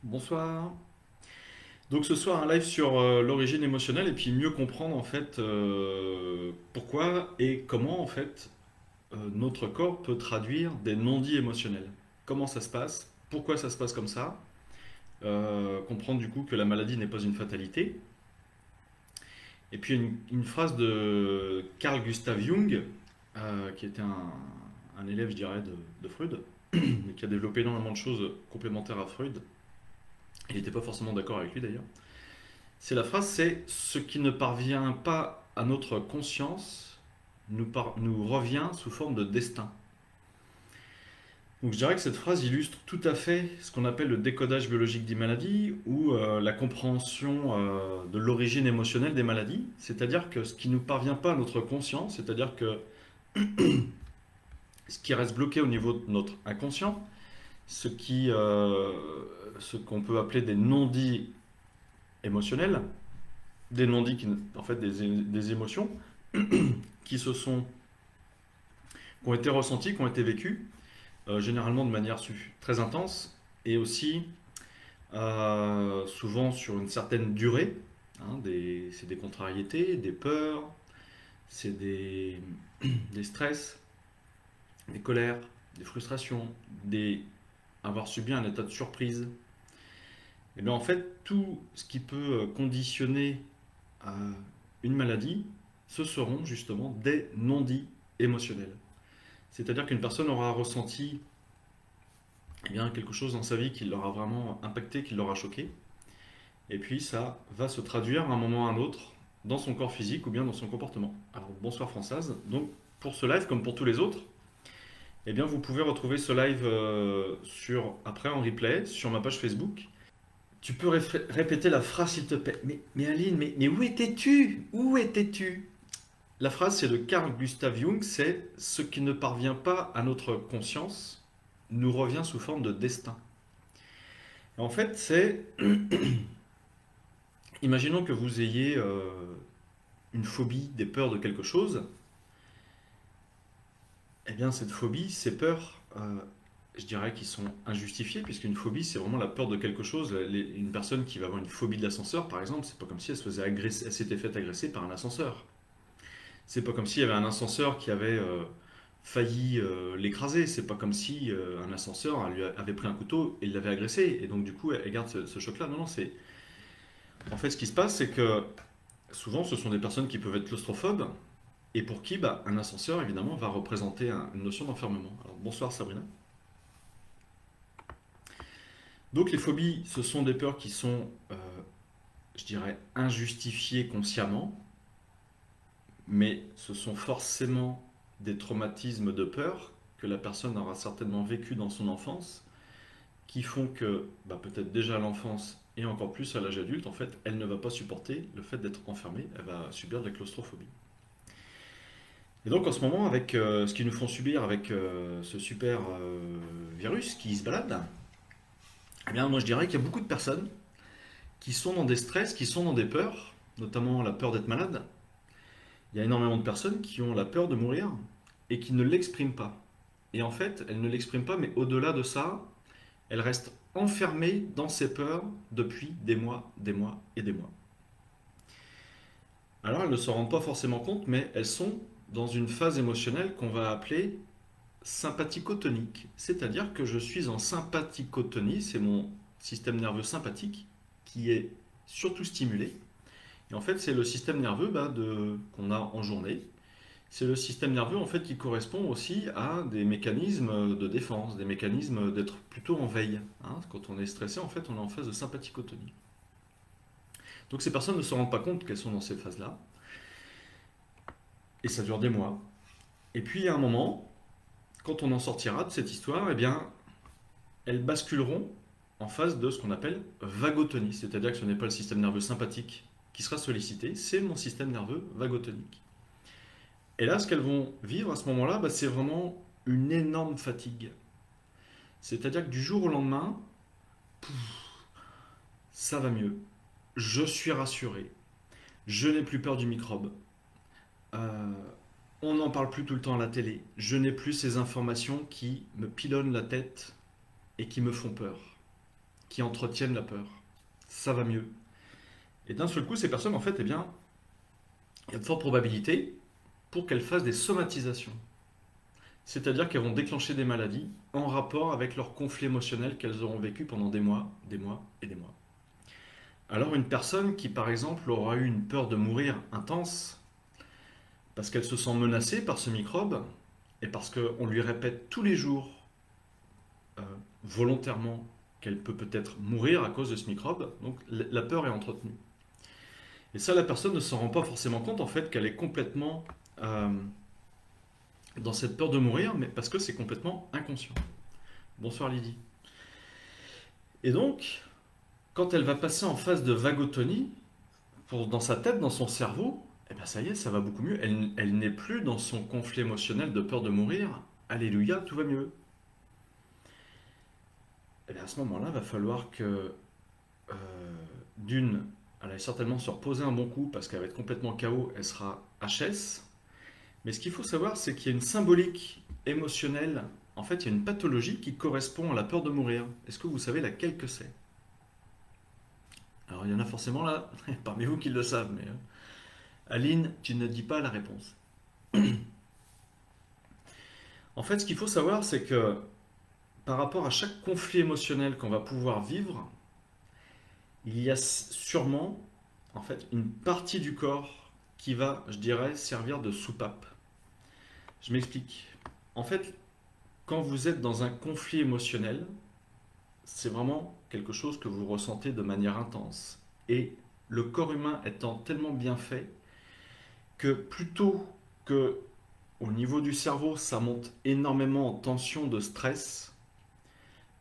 Bonsoir. Donc ce soir un live sur l'origine émotionnelle et puis mieux comprendre en fait pourquoi et comment en fait notre corps peut traduire des non-dits émotionnels. Comment ça se passe, pourquoi ça se passe comme ça, comprendre du coup que la maladie n'est pas une fatalité. Et puis une phrase de Carl Gustav Jung, qui était un élève je dirais de Freud, mais qui a développé énormément de choses complémentaires à Freud. Il n'était pas forcément d'accord avec lui d'ailleurs. C'est la phrase, c'est ce qui ne parvient pas à notre conscience nous revient sous forme de destin. Donc je dirais que cette phrase illustre tout à fait ce qu'on appelle le décodage biologique des maladies ou la compréhension de l'origine émotionnelle des maladies. C'est-à-dire que ce qui ne nous parvient pas à notre conscience, c'est-à-dire que ce qui reste bloqué au niveau de notre inconscient, ce qu'on peut appeler des non-dits émotionnels, des non-dits, en fait des émotions qui se sont, qui ont été ressenties, qui ont été vécues, généralement de manière très intense et aussi souvent sur une certaine durée. Hein, c'est des contrariétés, des peurs, c'est des stress, des colères, des frustrations, avoir subi un état de surprise. Et bien en fait, tout ce qui peut conditionner une maladie, ce seront justement des non-dits émotionnels. C'est-à-dire qu'une personne aura ressenti quelque chose dans sa vie qui l'aura vraiment impacté, qui l'aura choqué, et puis ça va se traduire à un moment ou à un autre dans son corps physique ou bien dans son comportement. Alors bonsoir Françoise, donc pour ce live comme pour tous les autres, vous pouvez retrouver ce live après en replay sur ma page Facebook. Tu peux répéter la phrase s'il te plaît. Mais Aline, mais où étais-tu? Où étais-tu? La phrase c'est de Carl Gustav Jung, c'est ce qui ne parvient pas à notre conscience nous revient sous forme de destin. En fait, imaginons que vous ayez une phobie, des peurs de quelque chose. Eh bien, cette phobie, ces peurs, je dirais qu'ils sont injustifiées, puisqu'une phobie, c'est vraiment la peur de quelque chose. Une personne qui va avoir une phobie de l'ascenseur, par exemple, c'est pas comme si elle s'était faite agresser par un ascenseur. C'est pas comme s'il y avait un ascenseur qui avait failli l'écraser. C'est pas comme si un ascenseur lui avait pris un couteau et l'avait agressé. Et donc, du coup, elle garde ce choc-là. Non, non, c'est. En fait, ce qui se passe, c'est que souvent, ce sont des personnes qui peuvent être claustrophobes et pour qui un ascenseur, évidemment, va représenter une notion d'enfermement. Alors, bonsoir Sabrina. Donc, les phobies, ce sont des peurs qui sont, je dirais, injustifiées consciemment, mais ce sont forcément des traumatismes de peur que la personne aura certainement vécu dans son enfance, qui font que peut-être déjà à l'enfance et encore plus à l'âge adulte, en fait, elle ne va pas supporter le fait d'être enfermée, elle va subir de la claustrophobie. Et donc en ce moment, avec ce qu'ils nous font subir avec ce super virus qui se balade, eh bien moi je dirais qu'il y a beaucoup de personnes qui sont dans des stress, qui sont dans des peurs, notamment la peur d'être malade. Il y a énormément de personnes qui ont la peur de mourir et qui ne l'expriment pas. Et en fait, elles ne l'expriment pas, mais au-delà de ça, elles restent enfermées dans ces peurs depuis des mois et des mois. Alors elles ne se rendent pas forcément compte, mais elles sont dans une phase émotionnelle qu'on va appeler sympathicotonique. C'est-à-dire que je suis en sympathicotonie, c'est mon système nerveux sympathique qui est surtout stimulé. Et en fait, c'est le système nerveux qu'on a en journée. C'est le système nerveux en fait qui correspond aussi à des mécanismes de défense, des mécanismes d'être plutôt en veille. Hein. Quand on est stressé, en fait, on est en phase de sympathicotonie. Donc ces personnes ne se rendent pas compte qu'elles sont dans ces phases-là. Et ça dure des mois. Et puis, il y a un moment, quand on en sortira de cette histoire, eh bien, elles basculeront en phase de ce qu'on appelle vagotonie. C'est-à-dire que ce n'est pas le système nerveux sympathique qui sera sollicité, c'est mon système nerveux vagotonique. Et là, ce qu'elles vont vivre à ce moment-là, c'est vraiment une énorme fatigue. C'est-à-dire que du jour au lendemain, ça va mieux. Je suis rassuré. Je n'ai plus peur du microbe. Euh, on n'en parle plus tout le temps à la télé. Je n'ai plus ces informations qui me pilonnent la tête et qui me font peur, qui entretiennent la peur. Ça va mieux. Et d'un seul coup, ces personnes, en fait, eh bien, il y a de fortes probabilités pour qu'elles fassent des somatisations. C'est-à-dire qu'elles vont déclencher des maladies en rapport avec leur conflit émotionnel qu'elles auront vécu pendant des mois et des mois. Alors une personne qui, par exemple, aura eu une peur de mourir intense, parce qu'elle se sent menacée par ce microbe, et parce qu'on lui répète tous les jours, euh, volontairement, qu'elle peut peut-être mourir à cause de ce microbe, donc la peur est entretenue. Et ça, la personne ne s'en rend pas forcément compte, en fait, qu'elle est complètement dans cette peur de mourir, mais parce que c'est complètement inconscient. Bonsoir Lydie. Et donc, quand elle va passer en phase de vagotonie, dans sa tête, dans son cerveau, eh bien ça y est, ça va beaucoup mieux. Elle n'est plus dans son conflit émotionnel de peur de mourir. Alléluia, tout va mieux. Et bien à ce moment-là, il va falloir que, d'une, elle va certainement se reposer un bon coup parce qu'elle va être complètement KO, elle sera HS. Mais ce qu'il faut savoir, c'est qu'il y a une symbolique émotionnelle. En fait, il y a une pathologie qui correspond à la peur de mourir. Est-ce que vous savez laquelle que c'est? Alors, il y en a forcément là, parmi vous qui le savent, mais Aline, tu ne dis pas la réponse. En fait, ce qu'il faut savoir, c'est que par rapport à chaque conflit émotionnel qu'on va pouvoir vivre, il y a sûrement, en fait, une partie du corps qui va, je dirais, servir de soupape. Je m'explique. En fait, quand vous êtes dans un conflit émotionnel, c'est vraiment quelque chose que vous ressentez de manière intense. Et le corps humain étant tellement bien fait que plutôt que au niveau du cerveau, ça monte énormément en tension de stress,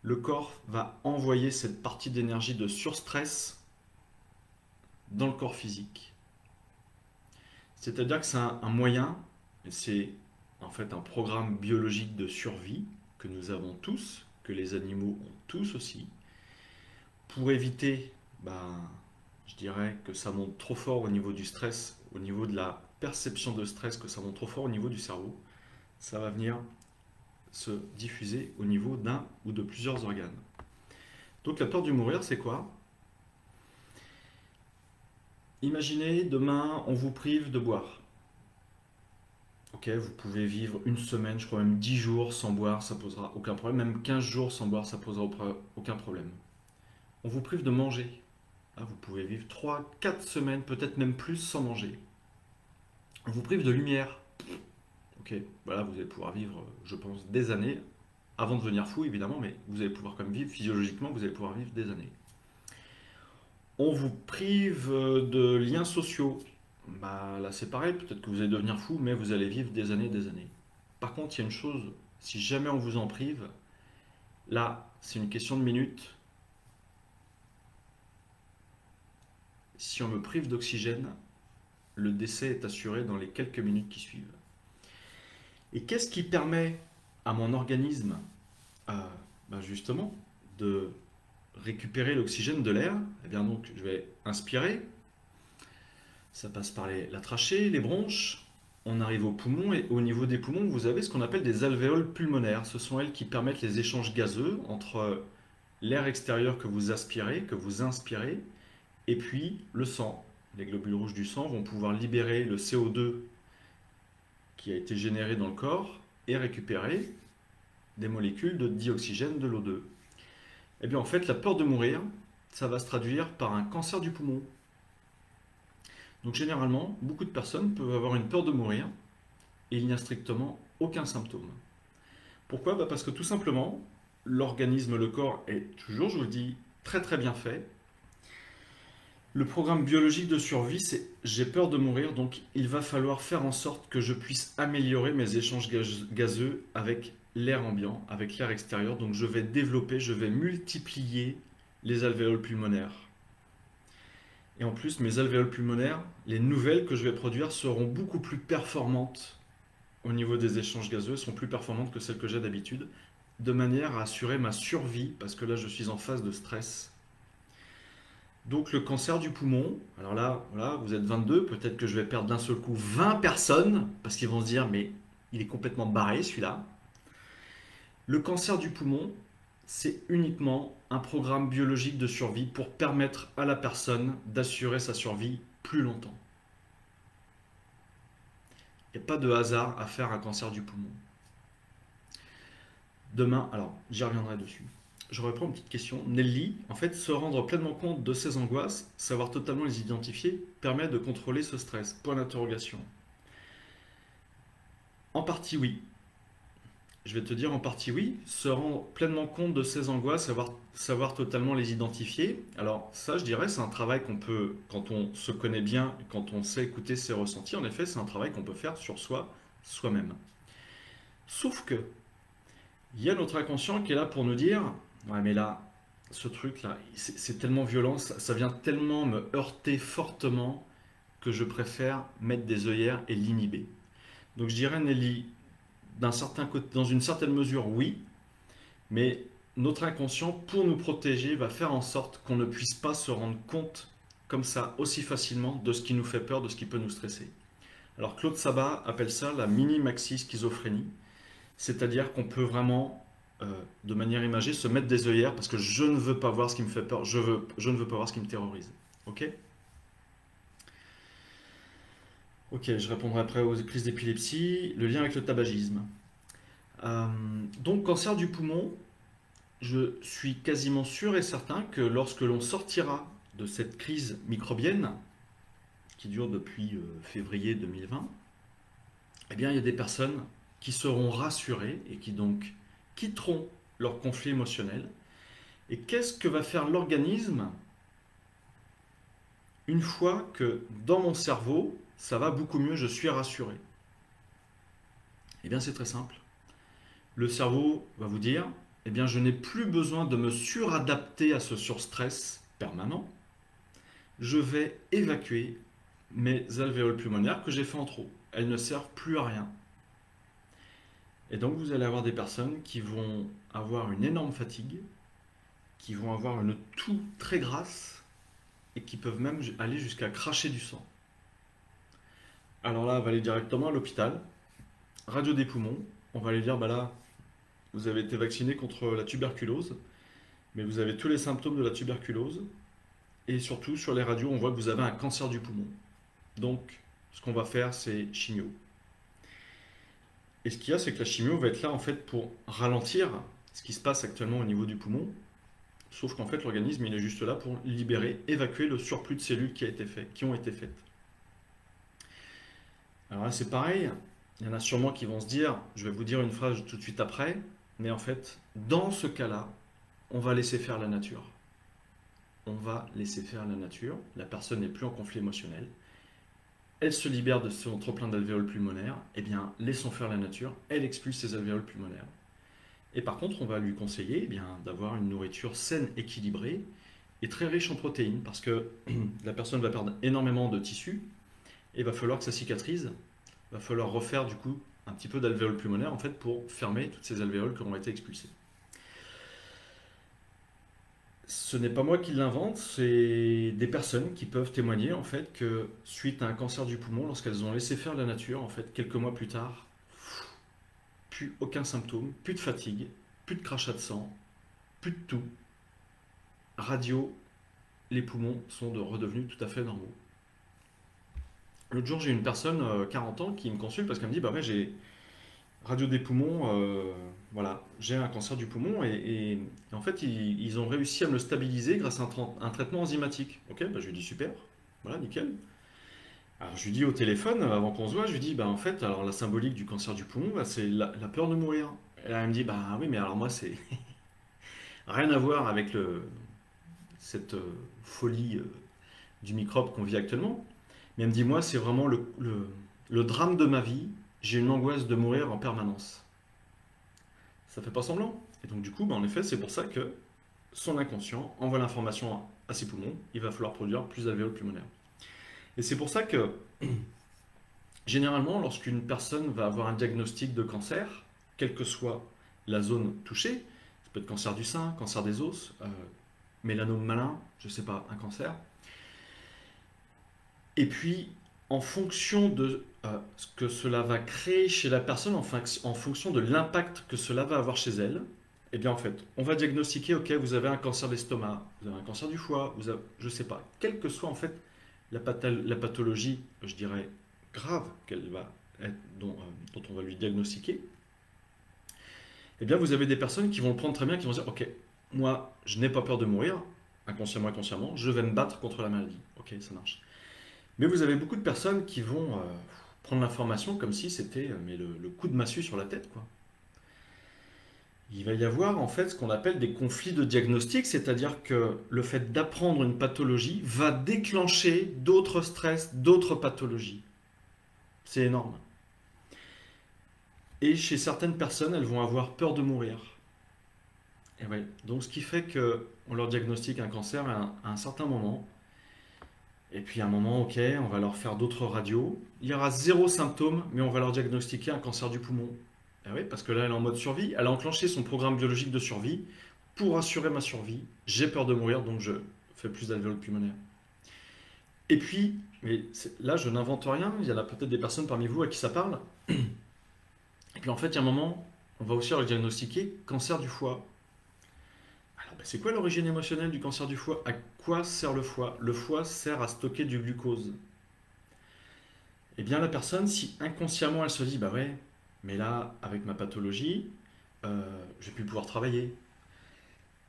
le corps va envoyer cette partie d'énergie de surstress dans le corps physique. C'est-à-dire que c'est un moyen, c'est en fait un programme biologique de survie que nous avons tous, que les animaux ont tous aussi, pour éviter, je dirais que ça monte trop fort au niveau du stress, au niveau de la perception de stress, que ça monte trop fort au niveau du cerveau, ça va venir se diffuser au niveau d'un ou de plusieurs organes. Donc la peur du mourir, c'est quoi? Imaginez, demain, on vous prive de boire. Ok, vous pouvez vivre une semaine, je crois même 10 jours sans boire, ça posera aucun problème. Même 15 jours sans boire, ça posera aucun problème. On vous prive de manger. Vous pouvez vivre 3, 4 semaines, peut-être même plus sans manger. On vous prive de lumière. Ok, voilà, vous allez pouvoir vivre, je pense, des années, avant de devenir fou évidemment, mais vous allez pouvoir quand même vivre, physiologiquement, vous allez pouvoir vivre des années. On vous prive de liens sociaux. Là c'est pareil, peut-être que vous allez devenir fou, mais vous allez vivre des années, des années. Par contre, il y a une chose, si jamais on vous en prive, là, c'est une question de minutes. Si on me prive d'oxygène, le décès est assuré dans les quelques minutes qui suivent. Et qu'est-ce qui permet à mon organisme, justement, de récupérer l'oxygène de l'air? Eh bien donc, je vais inspirer. Ça passe par la trachée, les bronches. On arrive aux poumons et au niveau des poumons, vous avez ce qu'on appelle des alvéoles pulmonaires. Ce sont elles qui permettent les échanges gazeux entre l'air extérieur que vous aspirez, que vous inspirez, et puis le sang. Les globules rouges du sang vont pouvoir libérer le CO2 qui a été généré dans le corps et récupérer des molécules de dioxygène de l'O2. Eh bien en fait, la peur de mourir, ça va se traduire par un cancer du poumon. Donc généralement, beaucoup de personnes peuvent avoir une peur de mourir et il n'y a strictement aucun symptôme. Pourquoi? Parce que tout simplement, l'organisme, le corps est toujours, je vous le dis, très très bien fait. Le programme biologique de survie, c'est j'ai peur de mourir, donc il va falloir faire en sorte que je puisse améliorer mes échanges gazeux avec l'air ambiant, avec l'air extérieur. Donc je vais développer, je vais multiplier les alvéoles pulmonaires. Et en plus, mes alvéoles pulmonaires, les nouvelles que je vais produire seront beaucoup plus performantes au niveau des échanges gazeux, seront plus performantes que celles que j'ai d'habitude, de manière à assurer ma survie, parce que là je suis en phase de stress. Donc le cancer du poumon, alors là, voilà, vous êtes 22, peut-être que je vais perdre d'un seul coup 20 personnes, parce qu'ils vont se dire, mais il est complètement barré celui-là. Le cancer du poumon, c'est uniquement un programme biologique de survie pour permettre à la personne d'assurer sa survie plus longtemps. Il n'y a pas de hasard à faire un cancer du poumon. Demain, alors j'y reviendrai dessus. Je reprends une petite question. Nelly, en fait, se rendre pleinement compte de ses angoisses, savoir totalement les identifier, permet de contrôler ce stress. Point d'interrogation. En partie oui. Je vais te dire en partie oui. Se rendre pleinement compte de ses angoisses, savoir totalement les identifier. Alors ça, je dirais, c'est un travail qu'on peut, quand on se connaît bien, quand on sait écouter ses ressentis, en effet, c'est un travail qu'on peut faire sur soi, soi-même. Sauf que, il y a notre inconscient qui est là pour nous dire, ouais mais là, ce truc-là, c'est tellement violent, ça vient tellement me heurter fortement que je préfère mettre des œillères et l'inhiber. Donc je dirais Nelly, dans une certaine mesure oui, mais notre inconscient, pour nous protéger, va faire en sorte qu'on ne puisse pas se rendre compte comme ça aussi facilement de ce qui nous fait peur, de ce qui peut nous stresser. Alors Claude Sabat appelle ça la mini-maxi schizophrénie. C'est-à-dire qu'on peut vraiment, de manière imagée, se mettre des œillères parce que je ne veux pas voir ce qui me fait peur, je ne veux pas voir ce qui me terrorise. Ok? Ok, je répondrai après aux crises d'épilepsie, le lien avec le tabagisme. Donc, cancer du poumon, je suis quasiment sûr et certain que lorsque l'on sortira de cette crise microbienne, qui dure depuis février 2020, eh bien, il y a des personnes qui seront rassurés et qui donc quitteront leur conflit émotionnel. Et qu'est-ce que va faire l'organisme une fois que dans mon cerveau, ça va beaucoup mieux, je suis rassuré? Eh bien, c'est très simple. Le cerveau va vous dire, eh bien, je n'ai plus besoin de me suradapter à ce surstress permanent. Je vais évacuer mes alvéoles pulmonaires que j'ai fait en trop. Elles ne servent plus à rien. Et donc vous allez avoir des personnes qui vont avoir une énorme fatigue, qui vont avoir une toux très grasse et qui peuvent même aller jusqu'à cracher du sang. Alors là, on va aller directement à l'hôpital, radio des poumons, on va lui dire, bah là, vous avez été vacciné contre la tuberculose, mais vous avez tous les symptômes de la tuberculose, et surtout sur les radios, on voit que vous avez un cancer du poumon. Donc, ce qu'on va faire, c'est chimio. Et ce qu'il y a, c'est que la chimio va être là en fait pour ralentir ce qui se passe actuellement au niveau du poumon. Sauf qu'en fait, l'organisme, il est juste là pour libérer, évacuer le surplus de cellules qui ont été faites. Alors là, c'est pareil. Il y en a sûrement qui vont se dire, je vais vous dire une phrase tout de suite après, mais en fait, dans ce cas-là, on va laisser faire la nature. On va laisser faire la nature. La personne n'est plus en conflit émotionnel. Elle se libère de son trop-plein d'alvéoles pulmonaires. Eh bien, laissons faire la nature. Elle expulse ses alvéoles pulmonaires. Et par contre, on va lui conseiller eh bien, d'avoir une nourriture saine, équilibrée et très riche en protéines parce que la personne va perdre énormément de tissu et il va falloir que ça cicatrise. Il va falloir refaire du coup un petit peu d'alvéoles pulmonaires en fait pour fermer toutes ces alvéoles qui auront été expulsées. Ce n'est pas moi qui l'invente, c'est des personnes qui peuvent témoigner en fait que suite à un cancer du poumon, lorsqu'elles ont laissé faire la nature, en fait quelques mois plus tard, plus aucun symptôme, plus de fatigue, plus de crachat de sang, plus de toux. Radio, les poumons sont redevenus tout à fait normaux. L'autre jour, j'ai une personne, 40 ans, qui me consulte parce qu'elle me dit, bah ouais, j'ai radio des poumons, voilà, j'ai un cancer du poumon et en fait, ils ont réussi à me le stabiliser grâce à un traitement enzymatique. Ok, bah, je lui dis super, voilà, nickel. Alors je lui dis au téléphone, avant qu'on se voit, je lui dis, bah en fait, alors la symbolique du cancer du poumon, bah, c'est la peur de mourir. Et là, elle me dit, bah oui, mais alors moi, c'est rien à voir avec cette folie du microbe qu'on vit actuellement. Mais elle me dit, moi, c'est vraiment le drame de ma vie. J'ai une angoisse de mourir en permanence. Ça fait pas semblant. Et donc, du coup, bah, en effet, c'est pour ça que son inconscient envoie l'information à ses poumons. Il va falloir produire plus d'alvéoles pulmonaires. Et c'est pour ça que, généralement, lorsqu'une personne va avoir un diagnostic de cancer, quelle que soit la zone touchée, ça peut être cancer du sein, cancer des os, mélanome malin, je ne sais pas, un cancer. Et puis, en fonction de ce que cela va créer chez la personne, enfin, en fonction de l'impact que cela va avoir chez elle, Eh bien, en fait, on va diagnostiquer, ok, vous avez un cancer d'estomac, vous avez un cancer du foie, je ne sais pas, quelle que soit en fait la pathologie, je dirais, grave qu'elle va être, dont on va lui diagnostiquer, eh bien, vous avez des personnes qui vont le prendre très bien, qui vont dire, ok, moi, je n'ai pas peur de mourir, inconsciemment, inconsciemment, je vais me battre contre la maladie. Ok, ça marche. Mais vous avez beaucoup de personnes qui vont prendre l'information comme si c'était mais le coup de massue sur la tête, quoi. Il va y avoir en fait ce qu'on appelle des conflits de diagnostic, c'est-à-dire que le fait d'apprendre une pathologie va déclencher d'autres stress, d'autres pathologies. C'est énorme. Et chez certaines personnes, elles vont avoir peur de mourir. Et ouais. Donc ce qui fait qu'on leur diagnostique un cancer à un certain moment. Et puis à un moment, ok, on va leur faire d'autres radios. Il y aura zéro symptôme, mais on va leur diagnostiquer un cancer du poumon. Et oui, parce que là, elle est en mode survie. Elle a enclenché son programme biologique de survie. Pour assurer ma survie, j'ai peur de mourir, donc je fais plus d'alvéoles pulmonaires. Et puis, là, je n'invente rien. Il y en a peut-être des personnes parmi vous à qui ça parle. Et puis en fait, il y a un moment, on va aussi leur diagnostiquer cancer du foie. Alors, c'est quoi l'origine émotionnelle du cancer du foie? À quoi sert le foie? Le foie sert à stocker du glucose. Eh bien, la personne, si inconsciemment elle se dit, bah ouais, mais là, avec ma pathologie, je vais plus pouvoir travailler.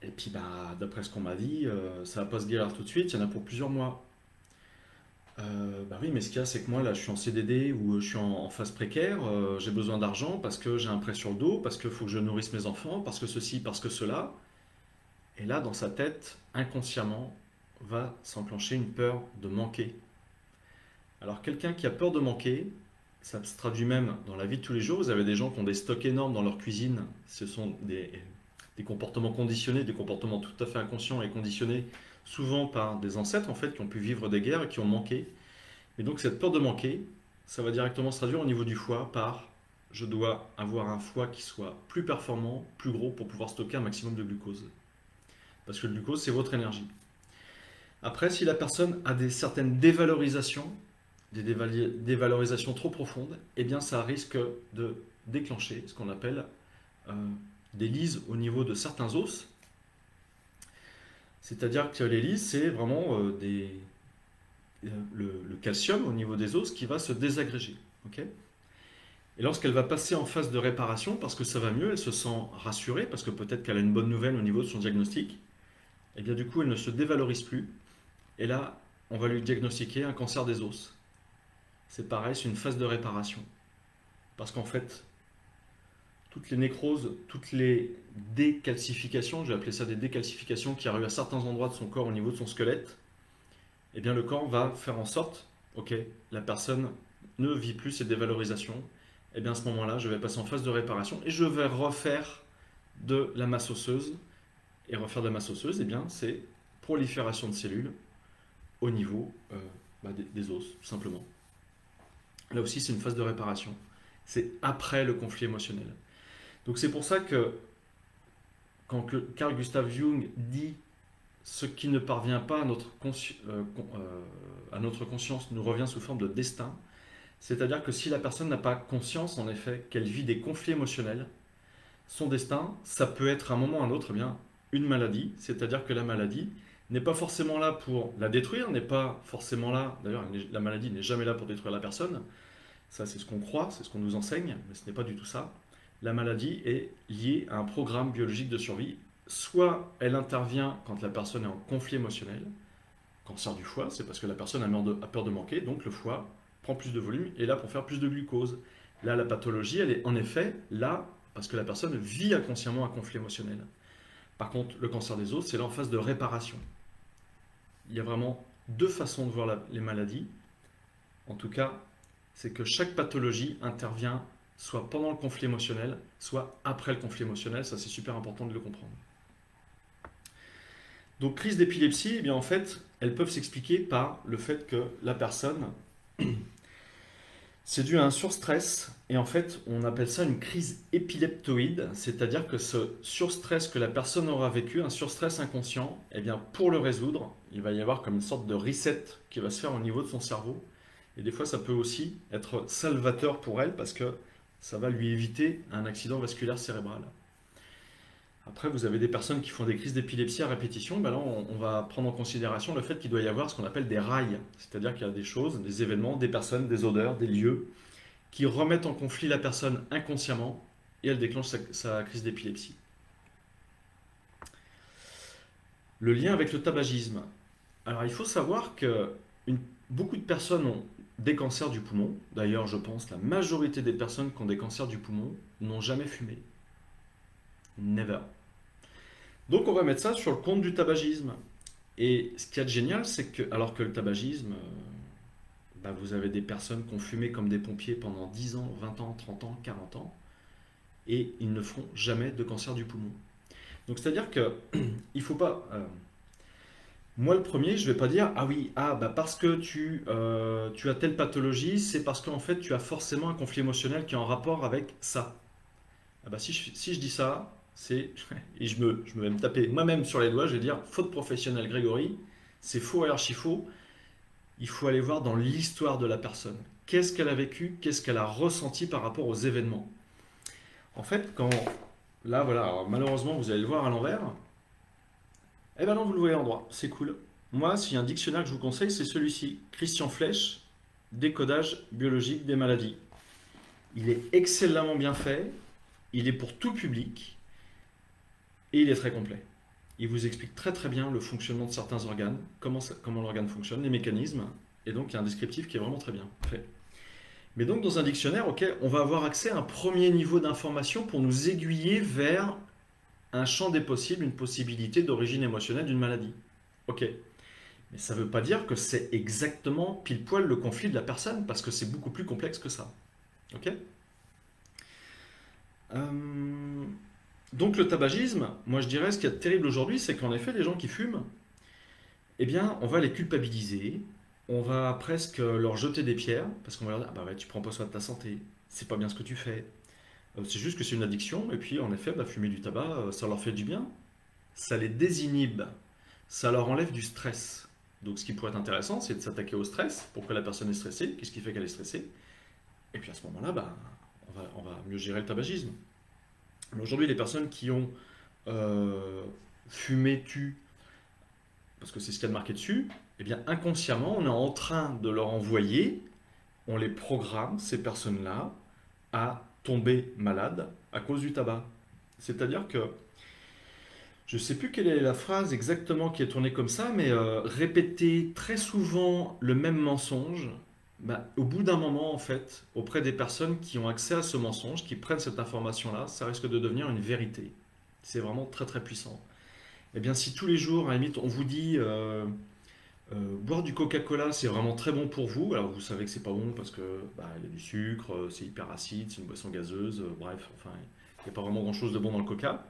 Et puis, bah, d'après ce qu'on m'a dit, ça va pas se guérir tout de suite, il y en a pour plusieurs mois. Bah oui, mais ce qu'il y a, c'est que moi, là, je suis en CDD ou je suis en phase précaire, j'ai besoin d'argent parce que j'ai un prêt sur le dos, parce qu'il faut que je nourrisse mes enfants, parce que ceci, parce que cela. Et là, dans sa tête, inconsciemment, va s'enclencher une peur de manquer. Alors, quelqu'un qui a peur de manquer, ça se traduit même dans la vie de tous les jours. Vous avez des gens qui ont des stocks énormes dans leur cuisine. Ce sont des comportements conditionnés, des comportements tout à fait inconscients et conditionnés, souvent par des ancêtres en fait, qui ont pu vivre des guerres et qui ont manqué. Et donc, cette peur de manquer, ça va directement se traduire au niveau du foie par je dois avoir un foie qui soit plus performant, plus gros pour pouvoir stocker un maximum de glucose. Parce que le glucose, c'est votre énergie. Après, si la personne a certaines dévalorisations, des dévalorisations trop profondes, eh bien ça risque de déclencher ce qu'on appelle des lyses au niveau de certains os. C'est-à-dire que les lyses, c'est vraiment le calcium au niveau des os qui va se désagréger. Okay, et lorsqu'elle va passer en phase de réparation, parce que ça va mieux, elle se sent rassurée, parce que peut-être qu'elle a une bonne nouvelle au niveau de son diagnostic, et bien du coup elle ne se dévalorise plus. Et là, on va lui diagnostiquer un cancer des os. C'est pareil, c'est une phase de réparation. Parce qu'en fait, toutes les nécroses, toutes les décalcifications, je vais appeler ça des décalcifications qui arrivent à certains endroits de son corps au niveau de son squelette, eh bien le corps va faire en sorte, ok, la personne ne vit plus ces dévalorisations, et bien à ce moment-là, je vais passer en phase de réparation et je vais refaire de la masse osseuse. Et refaire de la masse osseuse, eh bien c'est prolifération de cellules au niveau des os, tout simplement. Là aussi, c'est une phase de réparation. C'est après le conflit émotionnel. Donc c'est pour ça que quand Carl Gustav Jung dit ce qui ne parvient pas à notre conscience nous revient sous forme de destin, c'est-à-dire que si la personne n'a pas conscience, en effet, qu'elle vit des conflits émotionnels, son destin, ça peut être à un moment ou à un autre, eh bien, une maladie, c'est-à-dire que la maladie n'est pas forcément là pour la détruire, n'est pas forcément là, d'ailleurs la maladie n'est jamais là pour détruire la personne, ça c'est ce qu'on croit, c'est ce qu'on nous enseigne, mais ce n'est pas du tout ça. La maladie est liée à un programme biologique de survie, soit elle intervient quand la personne est en conflit émotionnel, cancer du foie, c'est parce que la personne a peur de manquer, donc le foie prend plus de volume et est là pour faire plus de glucose. Là, la pathologie, elle est en effet là parce que la personne vit inconsciemment un conflit émotionnel. Par contre, le cancer des os, c'est là en phase de réparation. Il y a vraiment deux façons de voir les maladies. En tout cas, c'est que chaque pathologie intervient soit pendant le conflit émotionnel, soit après le conflit émotionnel. Ça, c'est super important de le comprendre. Donc, crise d'épilepsie, eh bien, en fait, elles peuvent s'expliquer par le fait que la personne, c'est dû à un surstress, et en fait, on appelle ça une crise épileptoïde, c'est-à-dire que ce surstress que la personne aura vécu, un surstress inconscient, eh bien, pour le résoudre, il va y avoir comme une sorte de reset qui va se faire au niveau de son cerveau. Et des fois, ça peut aussi être salvateur pour elle parce que ça va lui éviter un accident vasculaire cérébral. Après, vous avez des personnes qui font des crises d'épilepsie à répétition. Ben là, on va prendre en considération le fait qu'il doit y avoir ce qu'on appelle des rails. C'est-à-dire qu'il y a des choses, des événements, des personnes, des odeurs, des lieux qui remettent en conflit la personne inconsciemment et elle déclenche sa crise d'épilepsie. Le lien avec le tabagisme. Alors, il faut savoir que beaucoup de personnes ont des cancers du poumon. D'ailleurs, je pense que la majorité des personnes qui ont des cancers du poumon n'ont jamais fumé. Never. Donc, on va mettre ça sur le compte du tabagisme. Et ce qu'il y a de génial, c'est que, alors que le tabagisme, vous avez des personnes qui ont fumé comme des pompiers pendant 10 ans, 20 ans, 30 ans, 40 ans, et ils ne font jamais de cancer du poumon. Donc, c'est-à-dire que il faut pas. Moi, le premier, je vais pas dire, ah oui, parce que tu as telle pathologie, c'est parce qu'en fait, tu as forcément un conflit émotionnel qui est en rapport avec ça. Si je dis ça, c'est. Et je vais me taper moi-même sur les doigts, je vais dire, faute professionnelle, Grégory, c'est faux et archi faux. Il faut aller voir dans l'histoire de la personne. Qu'est-ce qu'elle a vécu, qu'est-ce qu'elle a ressenti par rapport aux événements. En fait, là, voilà, alors, malheureusement, vous allez le voir à l'envers. Eh ben non, vous le voyez en droit, c'est cool. Moi, s'il y a un dictionnaire que je vous conseille, c'est celui-ci. Christian Flech, Décodage biologique des maladies. Il est excellemment bien fait, il est pour tout public, et il est très complet. Il vous explique très très bien le fonctionnement de certains organes, comment l'organe fonctionne, les mécanismes, et donc il y a un descriptif qui est vraiment très bien fait. Mais donc dans un dictionnaire, ok, on va avoir accès à un premier niveau d'information pour nous aiguiller vers un champ des possibles, une possibilité d'origine émotionnelle d'une maladie. Ok. Mais ça ne veut pas dire que c'est exactement pile poil le conflit de la personne, parce que c'est beaucoup plus complexe que ça. Ok. Donc le tabagisme, moi je dirais ce qu'il y a de terrible aujourd'hui, c'est qu'en effet les gens qui fument, eh bien on va les culpabiliser, on va presque leur jeter des pierres, parce qu'on va leur dire, ah bah ouais, tu prends pas soin de ta santé, c'est pas bien ce que tu fais. C'est juste que c'est une addiction, et puis en effet, fumer du tabac, ça leur fait du bien, ça les désinhibe, ça leur enlève du stress. Donc ce qui pourrait être intéressant, c'est de s'attaquer au stress, pourquoi la personne est stressée, qu'est-ce qui fait qu'elle est stressée, et puis à ce moment-là, on va mieux gérer le tabagisme. Mais aujourd'hui, les personnes qui ont fumé tu, parce que c'est ce qu'il y a de marqué dessus, eh bien inconsciemment, on est en train de leur envoyer, on les programme, ces personnes-là, à tomber malades à cause du tabac. C'est-à-dire que, je ne sais plus quelle est la phrase exactement qui est tournée comme ça, mais répéter très souvent le même mensonge, au bout d'un moment, en fait, auprès des personnes qui ont accès à ce mensonge, qui prennent cette information-là, ça risque de devenir une vérité. C'est vraiment très très puissant. Eh bien, si tous les jours, à la limite, on vous dit boire du Coca-Cola, c'est vraiment très bon pour vous, alors vous savez que c'est pas bon parce que il y a du sucre, c'est hyper acide, c'est une boisson gazeuse, bref, enfin, il n'y a pas vraiment grand-chose de bon dans le Coca.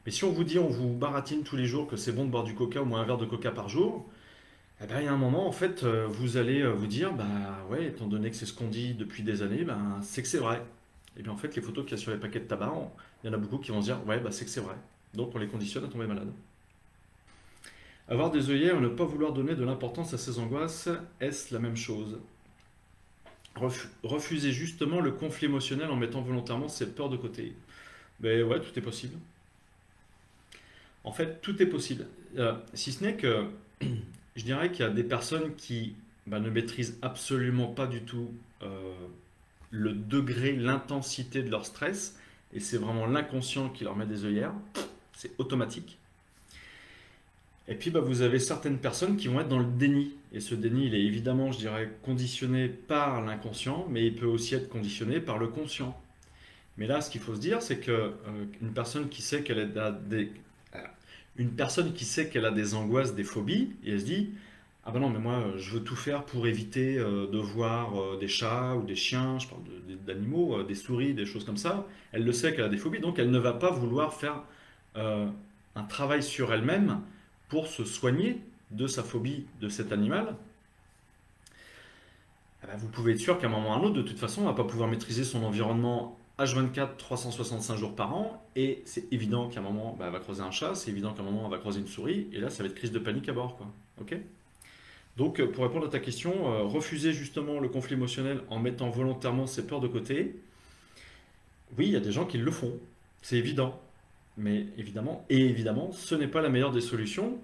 Mais si on vous dit, on vous baratine tous les jours que c'est bon de boire du Coca, au moins un verre de Coca par jour, eh ben, il y a un moment, en fait, vous allez vous dire, ouais, étant donné que c'est ce qu'on dit depuis des années, c'est que c'est vrai. Et bien en fait, les photos qu'il y a sur les paquets de tabac, il y en a beaucoup qui vont se dire, ouais, c'est que c'est vrai. Donc on les conditionne à tomber malade. Avoir des œillères et ne pas vouloir donner de l'importance à ses angoisses, est-ce la même chose? Refuser justement le conflit émotionnel en mettant volontairement ses peurs de côté. Mais ouais, tout est possible. En fait, tout est possible. Si ce n'est que je dirais qu'il y a des personnes qui ne maîtrisent absolument pas du tout le degré, l'intensité de leur stress, et c'est vraiment l'inconscient qui leur met des œillères, c'est automatique. Et puis vous avez certaines personnes qui vont être dans le déni, et ce déni, il est évidemment, je dirais, conditionné par l'inconscient, mais il peut aussi être conditionné par le conscient. Mais là, ce qu'il faut se dire, c'est que une personne qui sait qu'elle a des angoisses, des phobies, et elle se dit, ah ben non, mais moi, je veux tout faire pour éviter de voir des chats ou des chiens, je parle d'animaux, des souris, des choses comme ça. Elle le sait qu'elle a des phobies, donc elle ne va pas vouloir faire un travail sur elle-même pour se soigner de sa phobie de cet animal. Vous pouvez être sûr qu'à un moment ou à un autre, de toute façon, on ne va pas pouvoir maîtriser son environnement H24, 365 jours par an, et c'est évident qu'à un moment, elle va croiser un chat, c'est évident qu'à un moment, elle va croiser une souris, et là, ça va être crise de panique à bord, quoi. Ok? Donc, pour répondre à ta question, refuser justement le conflit émotionnel en mettant volontairement ses peurs de côté, oui, il y a des gens qui le font, c'est évident. Mais évidemment, ce n'est pas la meilleure des solutions.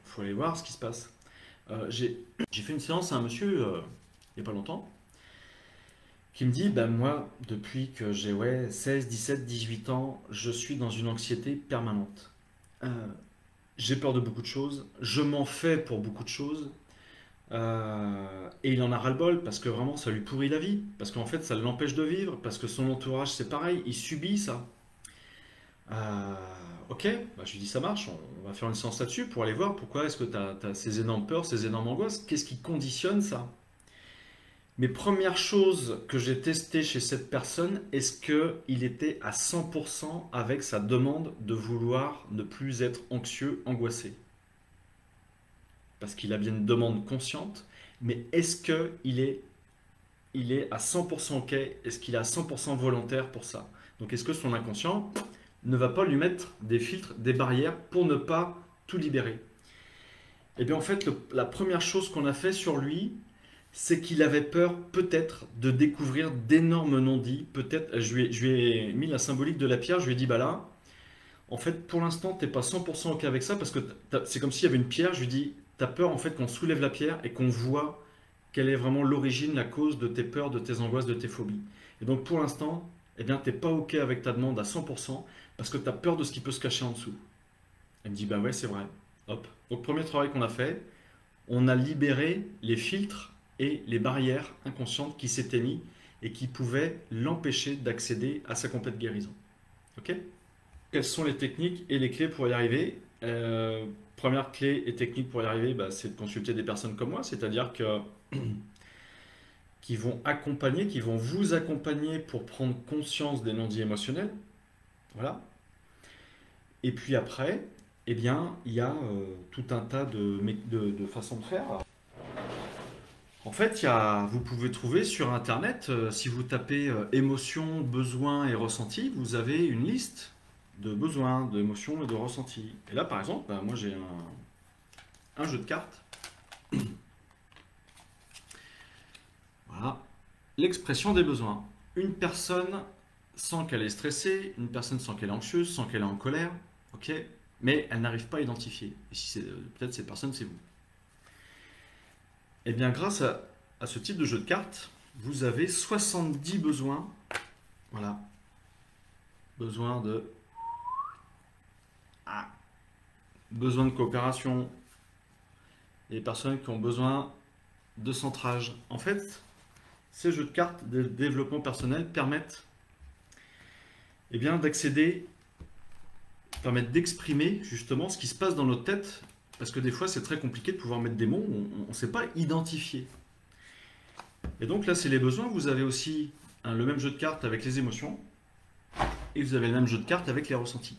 Faut aller voir ce qui se passe. J'ai fait une séance à un monsieur il n'y a pas longtemps qui me dit, ben moi, depuis que j'ai 16, 17, 18 ans, je suis dans une anxiété permanente. Euh, j'ai peur de beaucoup de choses, je m'en fais pour beaucoup de choses, et il en a ras-le-bol parce que vraiment ça lui pourrit la vie, parce qu'en fait ça l'empêche de vivre, parce que son entourage c'est pareil, il subit ça. Euh, ok, bah, je lui dis ça marche, on va faire une séance là-dessus pour aller voir pourquoi est-ce que tu as ces énormes peurs, ces énormes angoisses, qu'est-ce qui conditionne ça? Mais première chose que j'ai testée chez cette personne, est-ce qu'il était à 100% avec sa demande de vouloir ne plus être anxieux, angoissé? Parce qu'il a bien une demande consciente, mais est-ce qu'il est à 100% OK? Est-ce qu'il est à 100% volontaire pour ça? Donc est-ce que son inconscient ne va pas lui mettre des filtres, des barrières pour ne pas tout libérer? Eh bien en fait, la première chose qu'on a fait sur lui, c'est qu'il avait peur peut-être de découvrir d'énormes non-dits. Peut-être, je lui ai mis la symbolique de la pierre, je lui ai dit, bah là, en fait, pour l'instant, t'es pas 100% OK avec ça, parce que c'est comme s'il y avait une pierre, je lui dis, t'as peur en fait qu'on soulève la pierre et qu'on voit quelle est vraiment l'origine, la cause de tes peurs, de tes angoisses, de tes phobies. Et donc pour l'instant, eh bien, t'es pas OK avec ta demande à 100%, parce que tu as peur de ce qui peut se cacher en dessous. Elle me dit, bah ouais, c'est vrai. Hop. Donc premier travail qu'on a fait, on a libéré les filtres et les barrières inconscientes qui s'étaient mis et qui pouvaient l'empêcher d'accéder à sa complète guérison. Ok? Quelles sont les techniques et les clés pour y arriver? Première clé et technique pour y arriver, bah, c'est de consulter des personnes comme moi, c'est-à-dire que qui vont accompagner, qui vont vous accompagner pour prendre conscience des non-dits émotionnels. Voilà. Et puis après, eh bien, il y a tout un tas de façons de faire. En fait, vous pouvez trouver sur Internet, si vous tapez émotions, besoins et ressentis, vous avez une liste de besoins, d'émotions et de ressentis. Et là, par exemple, bah, moi j'ai un jeu de cartes. Voilà. L'expression des besoins. Une personne sans qu'elle est stressée, une personne sans qu'elle est anxieuse, sans qu'elle est en colère, ok, mais elle n'arrive pas à identifier. Et si c'est peut-être cette personne, c'est vous. Eh bien, grâce à ce type de jeu de cartes, vous avez 70 besoins. Voilà. Besoin de... besoin de coopération. Les personnes qui ont besoin de centrage. En fait, ces jeux de cartes de développement personnel permettent eh bien, d'accéder, permettent d'exprimer justement ce qui se passe dans notre tête, parce que des fois c'est très compliqué de pouvoir mettre des mots, on ne sait pas identifier. Et donc là c'est les besoins, vous avez aussi le même jeu de cartes avec les émotions, et vous avez le même jeu de cartes avec les ressentis.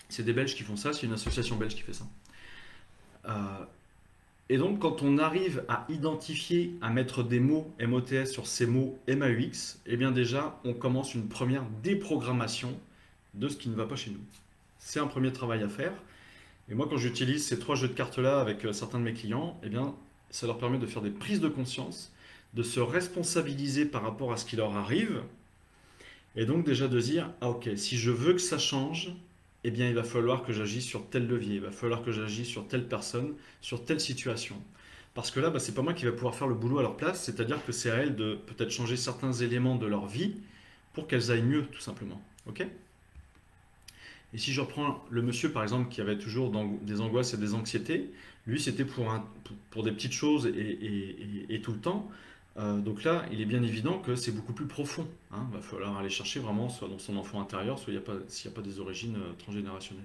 C'est des Belges qui font ça, c'est une association belge qui fait ça. Et donc, quand on arrive à identifier, à mettre des mots MOTS sur ces mots MAUX, eh bien déjà, on commence une première déprogrammation de ce qui ne va pas chez nous. C'est un premier travail à faire. Et moi, quand j'utilise ces 3 jeux de cartes-là avec certains de mes clients, eh bien, ça leur permet de faire des prises de conscience, de se responsabiliser par rapport à ce qui leur arrive, et donc déjà de se dire, ah ok, si je veux que ça change, eh bien, il va falloir que j'agisse sur tel levier, il va falloir que j'agisse sur telle personne, sur telle situation. Parce que là, c'est pas moi qui va pouvoir faire le boulot à leur place, c'est-à-dire que c'est à elles de peut-être changer certains éléments de leur vie pour qu'elles aillent mieux, tout simplement. Ok? Et si je reprends le monsieur, par exemple, qui avait toujours des angoisses et des anxiétés, lui, c'était pour des petites choses et tout le temps. Donc là, il est bien évident que c'est beaucoup plus profond. Il va falloir aller chercher vraiment, soit dans son enfant intérieur, soit s'il n'y a pas des origines transgénérationnelles.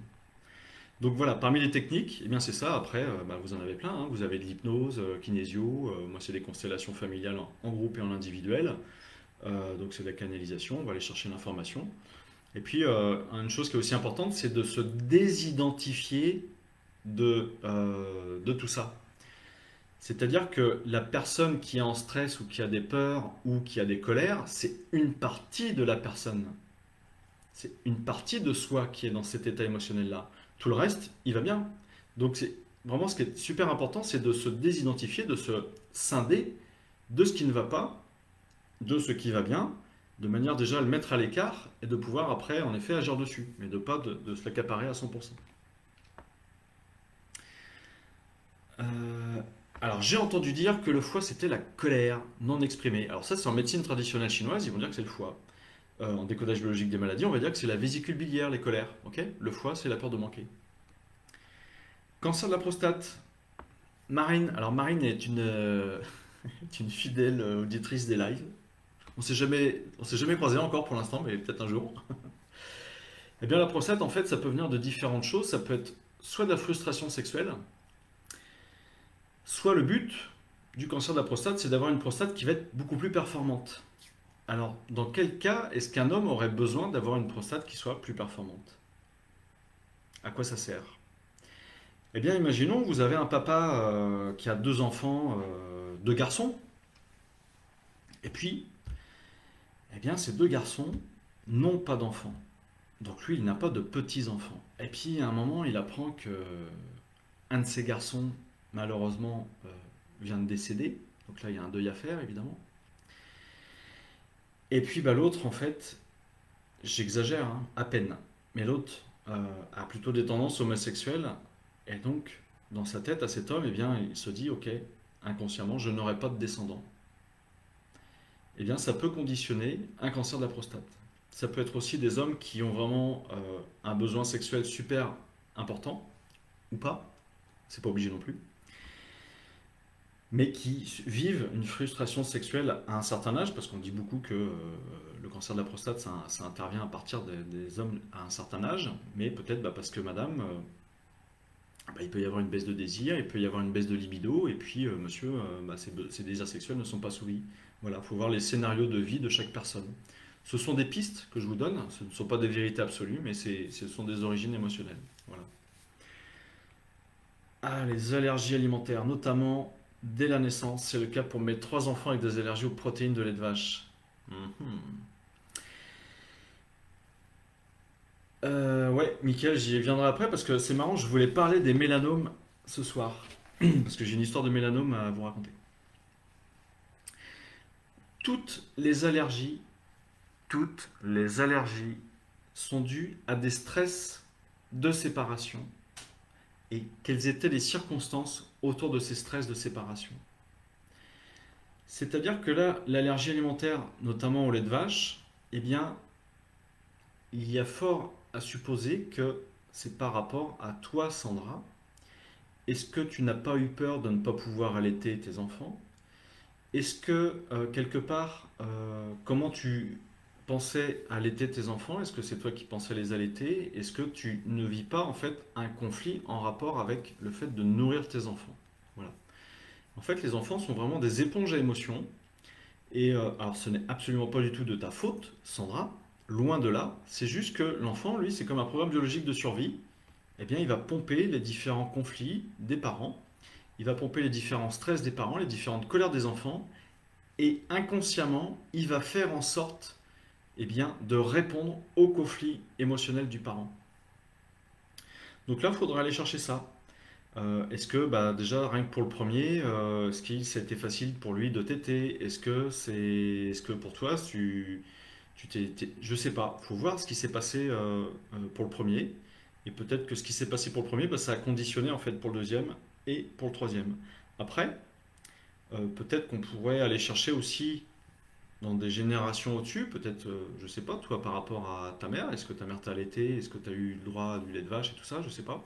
Donc voilà, parmi les techniques, eh bien c'est ça. Après, vous en avez plein. Vous avez de l'hypnose, kinésio. Moi, c'est des constellations familiales en groupe et en individuel. Donc c'est de la canalisation. On va aller chercher l'information. Et puis, une chose qui est aussi importante, c'est de se désidentifier de tout ça. C'est-à-dire que la personne qui est en stress ou qui a des peurs ou qui a des colères, c'est une partie de la personne. C'est une partie de soi qui est dans cet état émotionnel-là. Tout le reste, il va bien. Donc c'est vraiment ce qui est super important, c'est de se désidentifier, de se scinder de ce qui ne va pas, de ce qui va bien, de manière déjà à le mettre à l'écart et de pouvoir après, en effet, agir dessus, mais de pas de se l'accaparer à 100%. Euh, alors, j'ai entendu dire que le foie, c'était la colère non exprimée. Alors ça, c'est en médecine traditionnelle chinoise, ils vont dire que c'est le foie. En décodage biologique des maladies, on va dire que c'est la vésicule biliaire, les colères. Ok, le foie, c'est la peur de manquer. Cancer de la prostate. Marine. Alors, Marine est est une fidèle auditrice des lives. On s'est jamais croisé encore pour l'instant, mais peut-être un jour. Eh bien, la prostate, en fait, ça peut venir de différentes choses. Ça peut être soit de la frustration sexuelle, soit le but du cancer de la prostate, c'est d'avoir une prostate qui va être beaucoup plus performante. Alors, dans quel cas est-ce qu'un homme aurait besoin d'avoir une prostate qui soit plus performante? À quoi ça sert? Eh bien, imaginons que vous avez un papa qui a deux enfants, deux garçons, et puis, eh bien, ces deux garçons n'ont pas d'enfants. Donc lui, il n'a pas de petits-enfants. Et puis, à un moment, il apprend que un de ses garçons, malheureusement, vient de décéder. Donc là, il y a un deuil à faire, évidemment. Et puis, bah, l'autre, en fait, j'exagère, hein, à peine. Mais l'autre a plutôt des tendances homosexuelles. Et donc, dans sa tête, à cet homme, eh bien, il se dit, ok, inconsciemment, je n'aurai pas de descendants. Eh bien, ça peut conditionner un cancer de la prostate. Ça peut être aussi des hommes qui ont vraiment un besoin sexuel super important, ou pas, c'est pas obligé non plus, mais qui vivent une frustration sexuelle à un certain âge, parce qu'on dit beaucoup que le cancer de la prostate, ça intervient à partir des hommes à un certain âge, mais peut-être bah, parce que madame, bah, il peut y avoir une baisse de désir, il peut y avoir une baisse de libido, et puis monsieur, bah, ses désirs sexuels ne sont pas soumis. Voilà, il faut voir les scénarios de vie de chaque personne. Ce sont des pistes que je vous donne, ce ne sont pas des vérités absolues, mais ce sont des origines émotionnelles. Voilà. Ah, les allergies alimentaires, notamment dès la naissance, c'est le cas pour mes trois enfants avec des allergies aux protéines de lait de vache. Mhm. Ouais, Mickaël, j'y viendrai après parce que c'est marrant, je voulais parler des mélanomes ce soir. Parce que j'ai une histoire de mélanome à vous raconter. Toutes les allergies, toutes les allergies sont dues à des stress de séparation et quelles étaient les circonstances autour de ces stress de séparation. C'est-à-dire que là, l'allergie alimentaire, notamment au lait de vache, eh bien, il y a fort à supposer que c'est par rapport à toi, Sandra. Est-ce que tu n'as pas eu peur de ne pas pouvoir allaiter tes enfants? Est-ce que, quelque part, comment tu pensais allaiter tes enfants? Est-ce que c'est toi qui pensais les allaiter? Est-ce que tu ne vis pas, en fait, un conflit en rapport avec le fait de nourrir tes enfants? Voilà. En fait, les enfants sont vraiment des éponges à émotions. Et alors, ce n'est absolument pas du tout de ta faute, Sandra. Loin de là. C'est juste que l'enfant, lui, c'est comme un programme biologique de survie. Eh bien, il va pomper les différents conflits des parents. Il va pomper les différents stress des parents, les différentes colères des enfants. Et inconsciemment, il va faire en sorte, eh bien, de répondre au conflit émotionnel du parent. Donc là, il faudra aller chercher ça. Est-ce que bah, déjà rien que pour le premier, est-ce qu'il c'était facile pour lui de téter? Est-ce que pour toi je sais pas, faut voir ce qui s'est passé pour le premier et peut-être que ce qui s'est passé pour le premier, bah, ça a conditionné en fait pour le deuxième et pour le troisième. Après, peut-être qu'on pourrait aller chercher aussi dans des générations au-dessus, peut-être, je sais pas, toi par rapport à ta mère, est-ce que ta mère t'a allaité, est-ce que tu as eu le droit à du lait de vache et tout ça, je sais pas.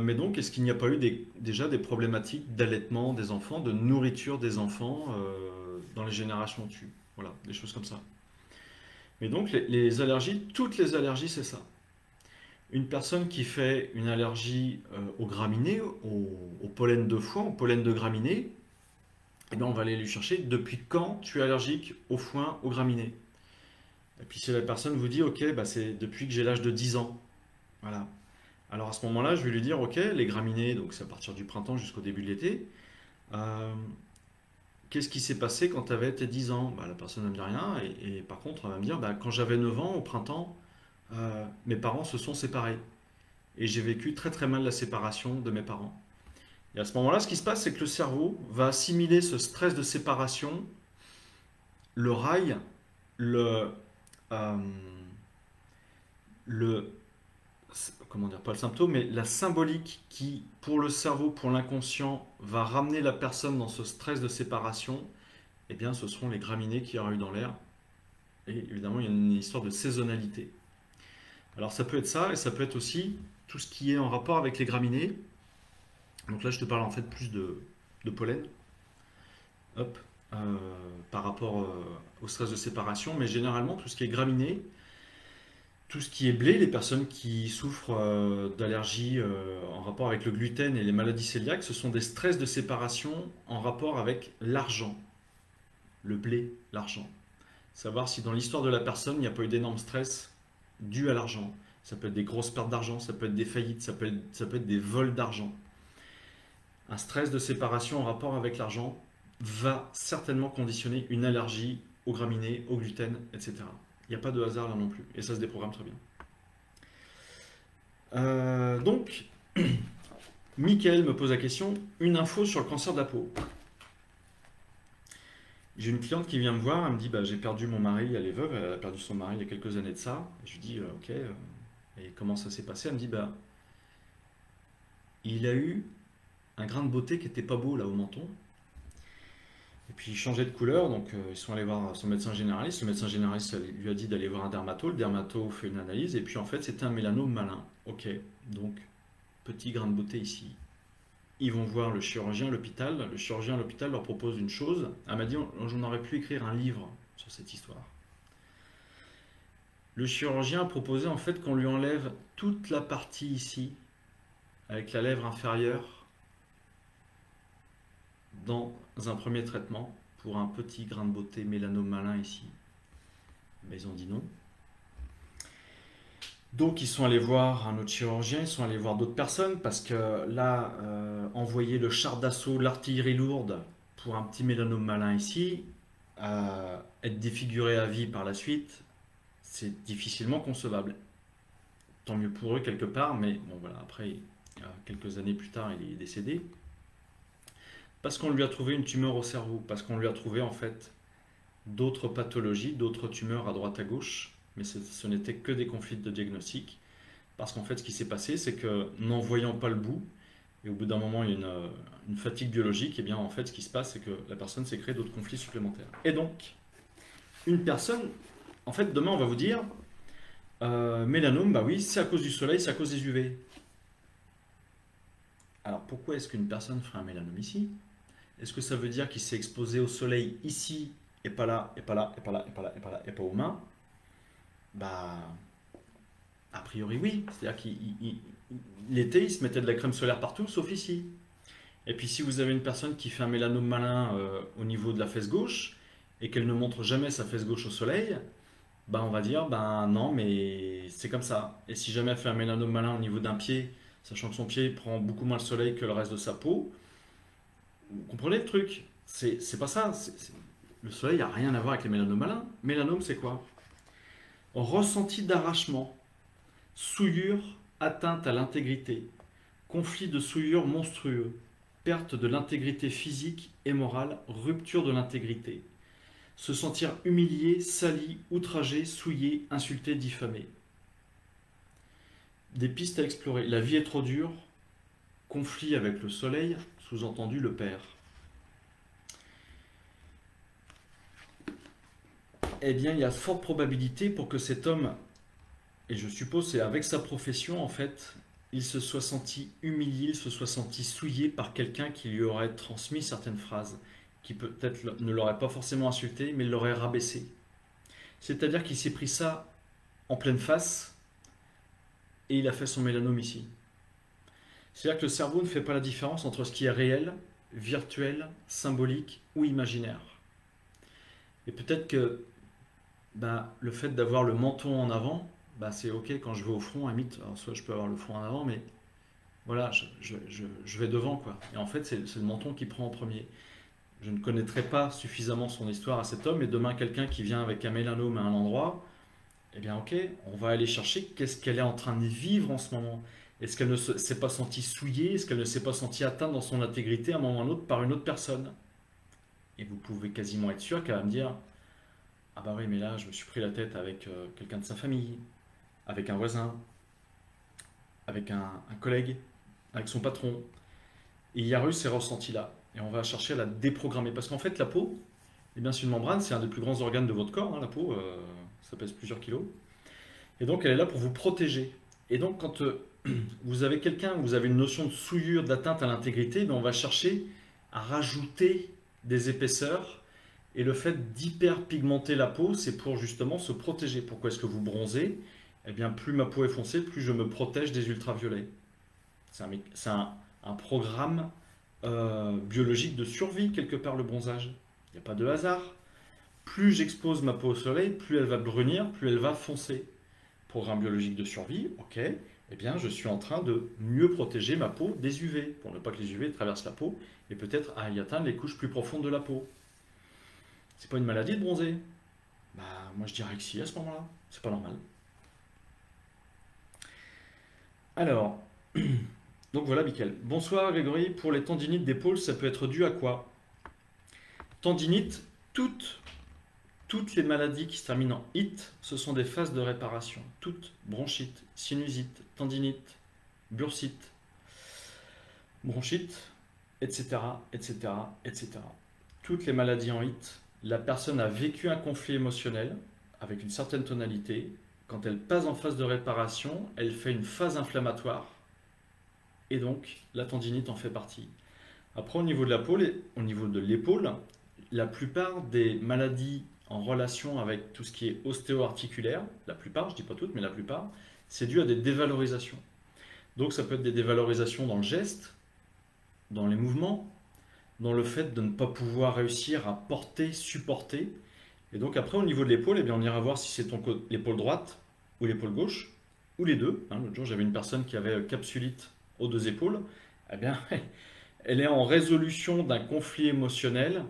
Mais donc, est-ce qu'il n'y a pas eu déjà des problématiques d'allaitement des enfants, de nourriture des enfants dans les générations au-dessus? Voilà, des choses comme ça. Mais donc, les allergies, toutes les allergies, c'est ça. Une personne qui fait une allergie aux graminées, au pollen de foin, au pollen de graminées, eh bien, on va aller lui chercher depuis quand tu es allergique au foin, aux graminées. Et puis si la personne vous dit, ok, bah, c'est depuis que j'ai l'âge de 10 ans. Voilà. Alors à ce moment-là, je vais lui dire, ok, les graminées, donc c'est à partir du printemps jusqu'au début de l'été. Euh, Qu'est-ce qui s'est passé quand tu avais tes 10 ans? Bah, la personne ne me dit rien. Et par contre, elle va me dire, bah, quand j'avais 9 ans, au printemps, mes parents se sont séparés. Et j'ai vécu très très mal la séparation de mes parents. Et à ce moment-là, ce qui se passe, c'est que le cerveau va assimiler ce stress de séparation, le raille le, euh, le, comment dire, pas le symptôme, mais la symbolique qui, pour le cerveau, pour l'inconscient, va ramener la personne dans ce stress de séparation, eh bien, ce seront les graminées qu'il y aura eu dans l'air. Et évidemment, il y a une histoire de saisonnalité. Alors, ça peut être ça, et ça peut être aussi tout ce qui est en rapport avec les graminées. Donc là, je te parle en fait plus de pollen, hop, euh, par rapport au stress de séparation, mais généralement, tout ce qui est graminées, tout ce qui est blé, les personnes qui souffrent d'allergies en rapport avec le gluten et les maladies cœliaques, ce sont des stress de séparation en rapport avec l'argent, le blé, l'argent. Savoir si dans l'histoire de la personne, il n'y a pas eu d'énormes stress dus à l'argent. Ça peut être des grosses pertes d'argent, ça peut être des faillites, ça peut être des vols d'argent. Un stress de séparation en rapport avec l'argent va certainement conditionner une allergie aux graminées, au gluten, etc. Il n'y a pas de hasard là non plus. Et ça se déprogramme très bien. Donc, Mickaël me pose la question, une info sur le cancer de la peau. J'ai une cliente qui vient me voir, elle me dit bah, j'ai perdu mon mari, elle est veuve, elle a perdu son mari il y a quelques années de ça. Je lui dis ok, et comment ça s'est passé? Elle me dit bah il a eu un grain de beauté qui était pas beau là au menton. Et puis il changeait de couleur, donc ils sont allés voir son médecin généraliste. Le médecin généraliste lui a dit d'aller voir un dermato. Le dermato fait une analyse, et puis en fait c'était un mélanome malin. Ok, donc petit grain de beauté ici. Ils vont voir le chirurgien à l'hôpital. Le chirurgien à l'hôpital leur propose une chose. Elle m'a dit j'en aurais pu écrire un livre sur cette histoire. Le chirurgien a proposé en fait qu'on lui enlève toute la partie ici, avec la lèvre inférieure, dans un premier traitement pour un petit grain de beauté mélanome malin ici. Mais ils ont dit non. Donc ils sont allés voir un autre chirurgien, ils sont allés voir d'autres personnes parce que là, envoyer le char d'assaut, l'artillerie lourde pour un petit mélanome malin ici, être défiguré à vie par la suite, c'est difficilement concevable. Tant mieux pour eux quelque part, mais bon voilà, après, quelques années plus tard, il est décédé. Parce qu'on lui a trouvé une tumeur au cerveau, parce qu'on lui a trouvé en fait d'autres pathologies, d'autres tumeurs à droite à gauche, mais ce n'était que des conflits de diagnostic. Parce qu'en fait, ce qui s'est passé, c'est que n'en voyant pas le bout, et au bout d'un moment, il y a une fatigue biologique, et bien en fait, ce qui se passe, c'est que la personne s'est créée d'autres conflits supplémentaires. Et donc, une personne, en fait, demain, on va vous dire, mélanome, bah oui, c'est à cause du soleil, c'est à cause des UV. Alors, pourquoi est-ce qu'une personne ferait un mélanome ici? Est-ce que ça veut dire qu'il s'est exposé au soleil ici, et pas là, et pas là, et pas là, et pas là, et pas là, et pas aux mains? Bah, a priori oui. C'est-à-dire qu'il l'été, il se mettait de la crème solaire partout, sauf ici. Et puis si vous avez une personne qui fait un mélanome malin au niveau de la fesse gauche, et qu'elle ne montre jamais sa fesse gauche au soleil, bah on va dire, ben non, mais c'est comme ça. Et si jamais elle fait un mélanome malin au niveau d'un pied, sachant que son pied prend beaucoup moins le soleil que le reste de sa peau, vous comprenez le truc? C'est pas ça. Le soleil n'a rien à voir avec les mélanomes malins. Mélanome, c'est quoi? Ressenti d'arrachement, souillure, atteinte à l'intégrité, conflit de souillure monstrueux, perte de l'intégrité physique et morale, rupture de l'intégrité. Se sentir humilié, sali, outragé, souillé, insulté, diffamé. Des pistes à explorer. La vie est trop dure, conflit avec le soleil, sous-entendu le père. Eh bien, il y a forte probabilité pour que cet homme, et je suppose c'est avec sa profession en fait, il se soit senti humilié, il se soit senti souillé par quelqu'un qui lui aurait transmis certaines phrases, qui peut-être ne l'aurait pas forcément insulté, mais l'aurait rabaissé. C'est-à-dire qu'il s'est pris ça en pleine face et il a fait son mélanome ici. C'est-à-dire que le cerveau ne fait pas la différence entre ce qui est réel, virtuel, symbolique ou imaginaire. Et peut-être que le fait d'avoir le menton en avant, c'est ok quand je vais au front, à mythe, alors soit je peux avoir le front en avant, mais voilà, je vais devant quoi. Et en fait, c'est le menton qui prend en premier. Je ne connaîtrai pas suffisamment son histoire à cet homme, et demain, quelqu'un qui vient avec un mélanome à un endroit, eh bien ok, on va aller chercher qu'est-ce qu'elle est en train de vivre en ce moment. Est-ce qu'elle ne s'est pas sentie souillée? Est-ce qu'elle ne s'est pas sentie atteinte dans son intégrité à un moment ou à un autre par une autre personne? Et vous pouvez quasiment être sûr qu'elle va me dire Ah bah oui, mais là, je me suis pris la tête avec quelqu'un de sa famille, avec un voisin, avec un collègue, avec son patron. Et il y a eu ces ressentis-là. Et on va chercher à la déprogrammer. Parce qu'en fait, la peau, eh bien, c'est une membrane, c'est un des plus grands organes de votre corps, hein, la peau, ça pèse plusieurs kilos. Et donc, elle est là pour vous protéger. Et donc, quand vous avez quelqu'un, vous avez une notion de souillure, d'atteinte à l'intégrité, ben, on va chercher à rajouter des épaisseurs. Et le fait d'hyperpigmenter la peau, c'est pour justement se protéger. Pourquoi est-ce que vous bronzez? Eh bien, plus ma peau est foncée, plus je me protège des ultraviolets. C'est un programme biologique de survie, quelque part, le bronzage. Il n'y a pas de hasard. Plus j'expose ma peau au soleil, plus elle va brunir, plus elle va foncer. Programme biologique de survie, ok. Eh bien, je suis en train de mieux protéger ma peau des UV, pour ne pas que les UV traversent la peau et peut-être y atteindre les couches plus profondes de la peau. C'est pas une maladie de bronzer? Bah, moi je dirais que si à ce moment-là. C'est pas normal. Alors, donc voilà, Mickaël. Bonsoir Grégory. Pour les tendinites d'épaule, ça peut être dû à quoi? Tendinite, toutes les maladies qui se terminent en it, ce sont des phases de réparation. Toutes, bronchite, sinusite, tendinite, bursite, bronchite, etc., etc., etc. Toutes les maladies en it, la personne a vécu un conflit émotionnel avec une certaine tonalité. Quand elle passe en phase de réparation, elle fait une phase inflammatoire et donc la tendinite en fait partie. Après, au niveau de au niveau de l'épaule, la plupart des maladies en relation avec tout ce qui est ostéo-articulaire, la plupart, je ne dis pas toutes, mais la plupart, c'est dû à des dévalorisations. Donc ça peut être des dévalorisations dans le geste, dans les mouvements, dans le fait de ne pas pouvoir réussir à porter, supporter. Et donc après, au niveau de l'épaule, eh bien, on ira voir si c'est l'épaule droite ou l'épaule gauche, ou les deux. Hein, l'autre jour, j'avais une personne qui avait capsulite aux deux épaules. Eh bien, elle est en résolution d'un conflit émotionnel.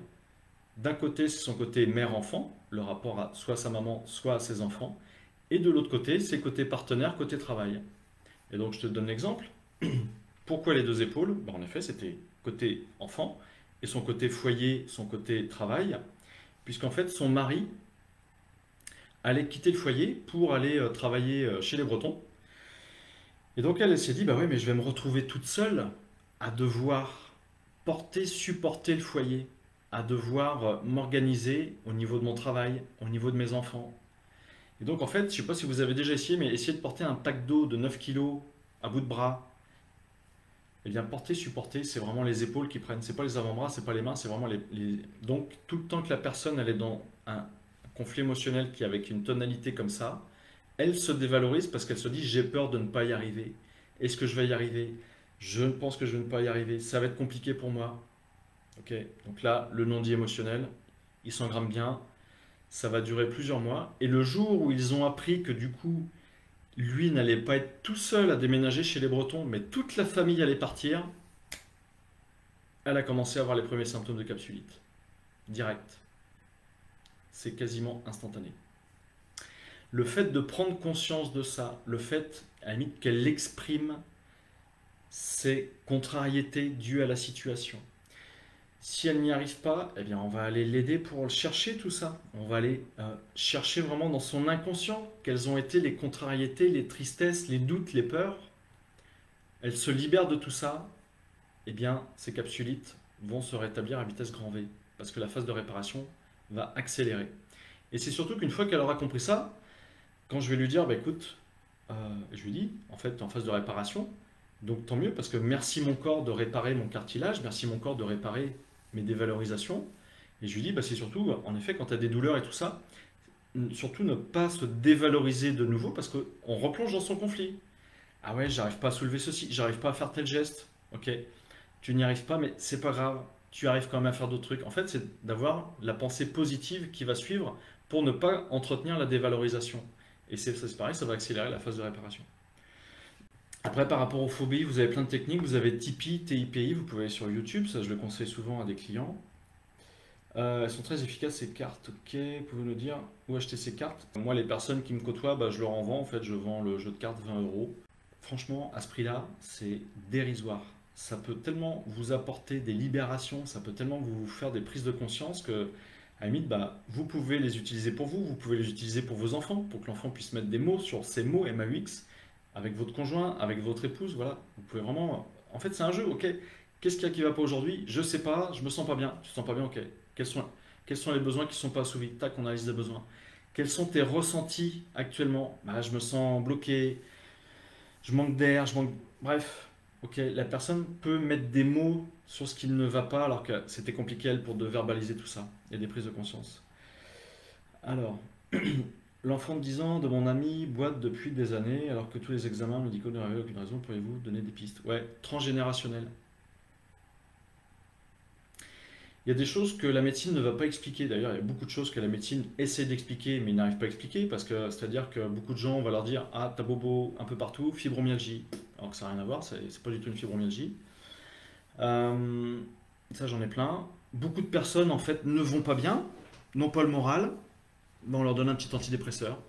D'un côté, c'est son côté mère-enfant, le rapport à soit à sa maman, soit à ses enfants. Et de l'autre côté, c'est côté partenaire, côté travail. Et donc, je te donne l'exemple. Pourquoi les deux épaules? Ben, en effet, c'était côté enfant et son côté foyer, son côté travail, puisqu'en fait, son mari allait quitter le foyer pour aller travailler chez les Bretons. Et donc, elle s'est dit, bah ouais, mais je vais me retrouver toute seule à devoir porter, supporter le foyer, à devoir m'organiser au niveau de mon travail, au niveau de mes enfants. Et donc, en fait, je ne sais pas si vous avez déjà essayé, mais essayez de porter un pack d'eau de 9 kilos à bout de bras. Eh bien, porter, supporter, c'est vraiment les épaules qui prennent. C'est pas les avant-bras, c'est pas les mains, c'est vraiment Donc, tout le temps que la personne elle est dans un conflit émotionnel qui est avec une tonalité comme ça, elle se dévalorise parce qu'elle se dit j'ai peur de ne pas y arriver. Est-ce que je vais y arriver? Je pense que je ne vais pas y arriver. Ça va être compliqué pour moi. Ok. Donc là, le non-dit émotionnel, il s'engramme bien. Ça va durer plusieurs mois. Et le jour où ils ont appris que du coup, lui n'allait pas être tout seul à déménager chez les Bretons, mais toute la famille allait partir, elle a commencé à avoir les premiers symptômes de capsulite. Direct. C'est quasiment instantané. Le fait de prendre conscience de ça, le fait, à la limite, qu'elle exprime ses contrariétés dues à la situation. Si elle n'y arrive pas, eh bien on va aller l'aider pour chercher tout ça. On va aller chercher vraiment dans son inconscient quelles ont été les contrariétés, les tristesses, les doutes, les peurs. Elle se libère de tout ça, eh bien ces capsulites vont se rétablir à vitesse grand V parce que la phase de réparation va accélérer. Et c'est surtout qu'une fois qu'elle aura compris ça, quand je vais lui dire, bah, écoute, je lui dis, en fait, tu es en phase de réparation, donc tant mieux parce que merci mon corps de réparer mon cartilage, merci mon corps de réparer mes dévalorisations. Et je lui dis, bah, c'est surtout, en effet, quand tu as des douleurs et tout ça, surtout ne pas se dévaloriser de nouveau parce qu'on replonge dans son conflit. Ah ouais, j'arrive pas à soulever ceci, j'arrive pas à faire tel geste. Ok, tu n'y arrives pas, mais c'est pas grave, tu arrives quand même à faire d'autres trucs. En fait, c'est d'avoir la pensée positive qui va suivre pour ne pas entretenir la dévalorisation. Et c'est pareil, ça va accélérer la phase de réparation. Après, par rapport aux phobies, vous avez plein de techniques. Vous avez Tipeee, TIPI, vous pouvez aller sur YouTube, ça je le conseille souvent à des clients. Elles sont très efficaces ces cartes, ok, vous pouvez nous dire où acheter ces cartes? Moi, les personnes qui me côtoient, bah, je leur en vends, en fait, je vends le jeu de cartes 20 euros. Franchement, à ce prix-là, c'est dérisoire. Ça peut tellement vous apporter des libérations, ça peut tellement vous faire des prises de conscience que, à À la limite, bah, vous pouvez les utiliser pour vous, vous pouvez les utiliser pour vos enfants, pour que l'enfant puisse mettre des mots sur ces mots MAUX, avec votre conjoint, avec votre épouse, voilà. Vous pouvez vraiment... En fait, c'est un jeu, ok. Qu'est-ce qu'il y a qui va pas aujourd'hui? Je sais pas, je me sens pas bien. Tu te sens pas bien, ok. Quels sont, quels sont les besoins qui sont pas assouvis? Tac, on a la liste des besoins. Quels sont tes ressentis actuellement? Bah, je me sens bloqué, je manque d'air, je manque... Bref, ok, la personne peut mettre des mots sur ce qui ne va pas alors que c'était compliqué elle pour de verbaliser tout ça. Il y a des prises de conscience. Alors, l'enfant de 10 ans de mon ami boite depuis des années alors que tous les examens médicaux ne révèlent aucune raison. Pourriez-vous donner des pistes? Ouais, transgénérationnel. Il y a des choses que la médecine ne va pas expliquer. D'ailleurs, il y a beaucoup de choses que la médecine essaie d'expliquer, mais n'arrive pas à expliquer parce que c'est-à-dire que beaucoup de gens, on va leur dire ah, t'as bobo un peu partout, fibromyalgie. Alors que ça n'a rien à voir, c'est pas du tout une fibromyalgie. Euh, Ça, j'en ai plein. Beaucoup de personnes, en fait, ne vont pas bien, n'ont pas le moral. Ben, on leur donne un petit antidépresseur.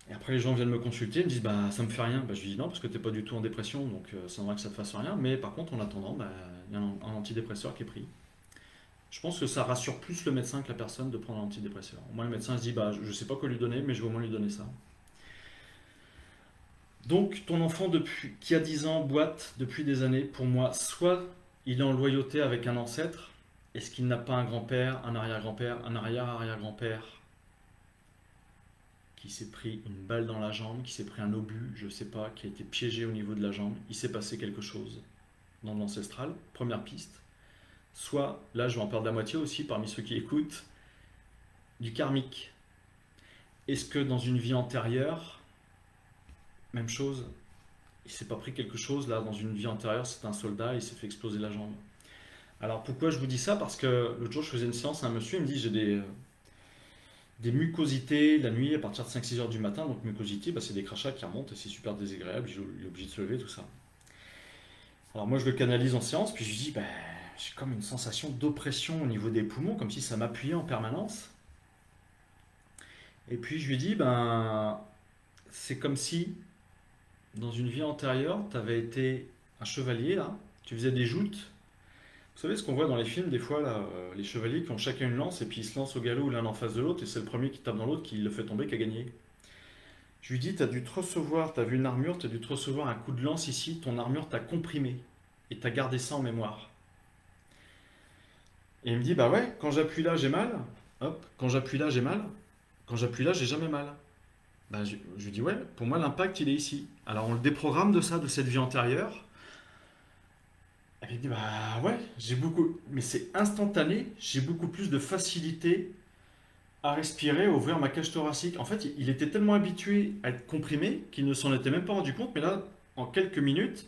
Et après, les gens viennent me consulter, me disent bah ça me fait rien. Bah, je lui dis non, parce que t'es pas du tout en dépression, donc ça va que ça te fasse rien. Mais par contre, en attendant, bah, il y a un antidépresseur qui est pris. Je pense que ça rassure plus le médecin que la personne de prendre un antidépresseur. Au moins, le médecin se dit bah je sais pas quoi lui donner, mais je vais au moins lui donner ça. Donc, ton enfant qui a 10 ans boite depuis des années, pour moi, soit il est en loyauté avec un ancêtre, est-ce qu'il n'a pas un grand-père, un arrière-grand-père, un arrière-arrière-grand-père qui s'est pris une balle dans la jambe, qui s'est pris un obus, je sais pas, qui a été piégé au niveau de la jambe, il s'est passé quelque chose dans l'ancestral, première piste. Soit, là je vais en perdre la moitié aussi parmi ceux qui écoutent, du karmique. Est-ce que dans une vie antérieure, même chose, il s'est pas pris quelque chose là dans une vie antérieure, c'est un soldat, il s'est fait exploser la jambe. Alors pourquoi je vous dis ça? Parce que l'autre jour je faisais une séance à un monsieur, il me dit j'ai des mucosités la nuit à partir de 5-6 heures du matin. Donc mucosité, bah, c'est des crachats qui remontent et c'est super désagréable, il est obligé de se lever, tout ça. Alors moi je le canalise en séance, puis je lui dis bah, j'ai comme une sensation d'oppression au niveau des poumons, comme si ça m'appuyait en permanence. Et puis je lui dis ben c'est comme si dans une vie antérieure tu avais été un chevalier là, tu faisais des joutes. Vous savez ce qu'on voit dans les films des fois là, les chevaliers qui ont chacun une lance et puis ils se lancent au galop l'un en face de l'autre et c'est le premier qui tape dans l'autre qui le fait tomber qui a gagné. Je lui dis t'as dû te recevoir, t'as vu une armure, t'as dû te recevoir un coup de lance ici, ton armure t'a comprimé et t'as gardé ça en mémoire. Et il me dit bah ouais, quand j'appuie là j'ai mal, hop, quand j'appuie là j'ai mal, quand j'appuie là j'ai jamais mal. Bah, je lui dis ouais, pour moi l'impact il est ici. Alors on le déprogramme de ça, de cette vie antérieure. Et il dit bah ouais, j'ai beaucoup, mais c'est instantané, j'ai beaucoup plus de facilité à respirer, à ouvrir ma cage thoracique. En fait, il était tellement habitué à être comprimé qu'il ne s'en était même pas rendu compte, mais là, en quelques minutes,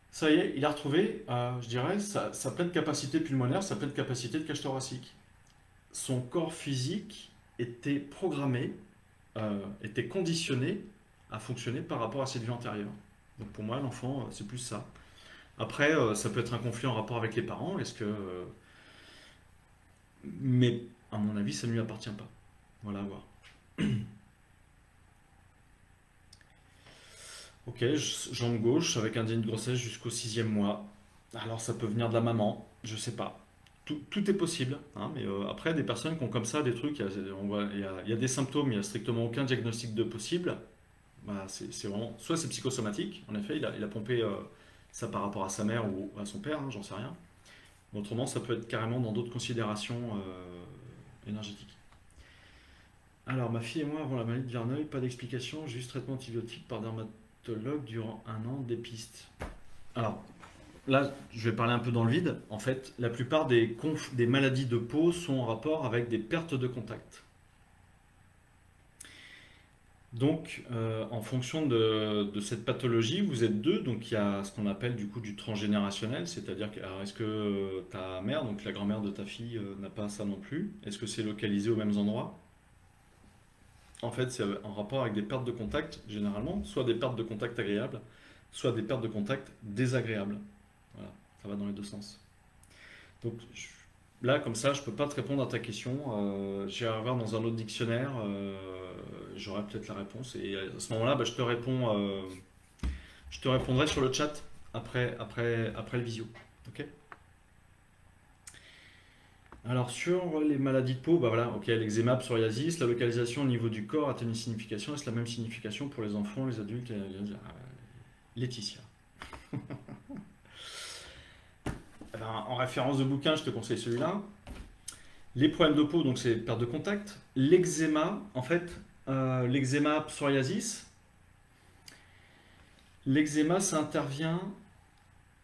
ça y est, il a retrouvé, je dirais, sa pleine capacité pulmonaire, sa pleine capacité de cage thoracique. Son corps physique était programmé, était conditionné à fonctionner par rapport à cette vie antérieure. Donc pour moi, l'enfant, c'est plus ça. Après, ça peut être un conflit en rapport avec les parents. Est-ce que, mais à mon avis, ça ne lui appartient pas. Voilà, à voir. Ok, jambe gauche avec un début de grossesse jusqu'au 6e mois. Alors ça peut venir de la maman, je sais pas. Tout est possible, hein, mais après des personnes qui ont comme ça des trucs, il y a des symptômes, il n'y a strictement aucun diagnostic de possible. Bah, c'est vraiment, soit c'est psychosomatique, en effet, il a pompé ça par rapport à sa mère ou à son père, hein, j'en sais rien. Mais autrement, ça peut être carrément dans d'autres considérations énergétiques. Alors, ma fille et moi avons la maladie de Verneuil, pas d'explication, juste traitement antibiotique par dermatologue durant un an, des pistes. Alors, là, je vais parler un peu dans le vide. En fait, la plupart des maladies de peau sont en rapport avec des pertes de contact. Donc, en fonction de cette pathologie, vous êtes deux. Donc, il y a ce qu'on appelle du coup du transgénérationnel, c'est-à-dire que alors, est-ce que ta mère, donc la grand-mère de ta fille, n'a pas ça non plus? Est-ce que c'est localisé aux mêmes endroits? En fait, c'est en rapport avec des pertes de contact, généralement, soit des pertes de contact agréables, soit des pertes de contact désagréables. Voilà, ça va dans les deux sens. Donc là, comme ça, je peux pas te répondre à ta question. J'irai voir dans un autre dictionnaire, j'aurai peut-être la réponse. Et à ce moment-là, bah, je te répondrai sur le chat après le visio. Ok? Alors sur les maladies de peau, bah voilà, ok, l'eczéma, psoriasis, la localisation au niveau du corps a-t-elle une signification? Est-ce la même signification pour les enfants, les adultes et Laetitia. Eh ben, en référence de bouquin, je te conseille celui-là. Les problèmes de peau, donc c'est perte de contact. L'eczéma, en fait, l'eczéma, psoriasis, l'eczéma, ça intervient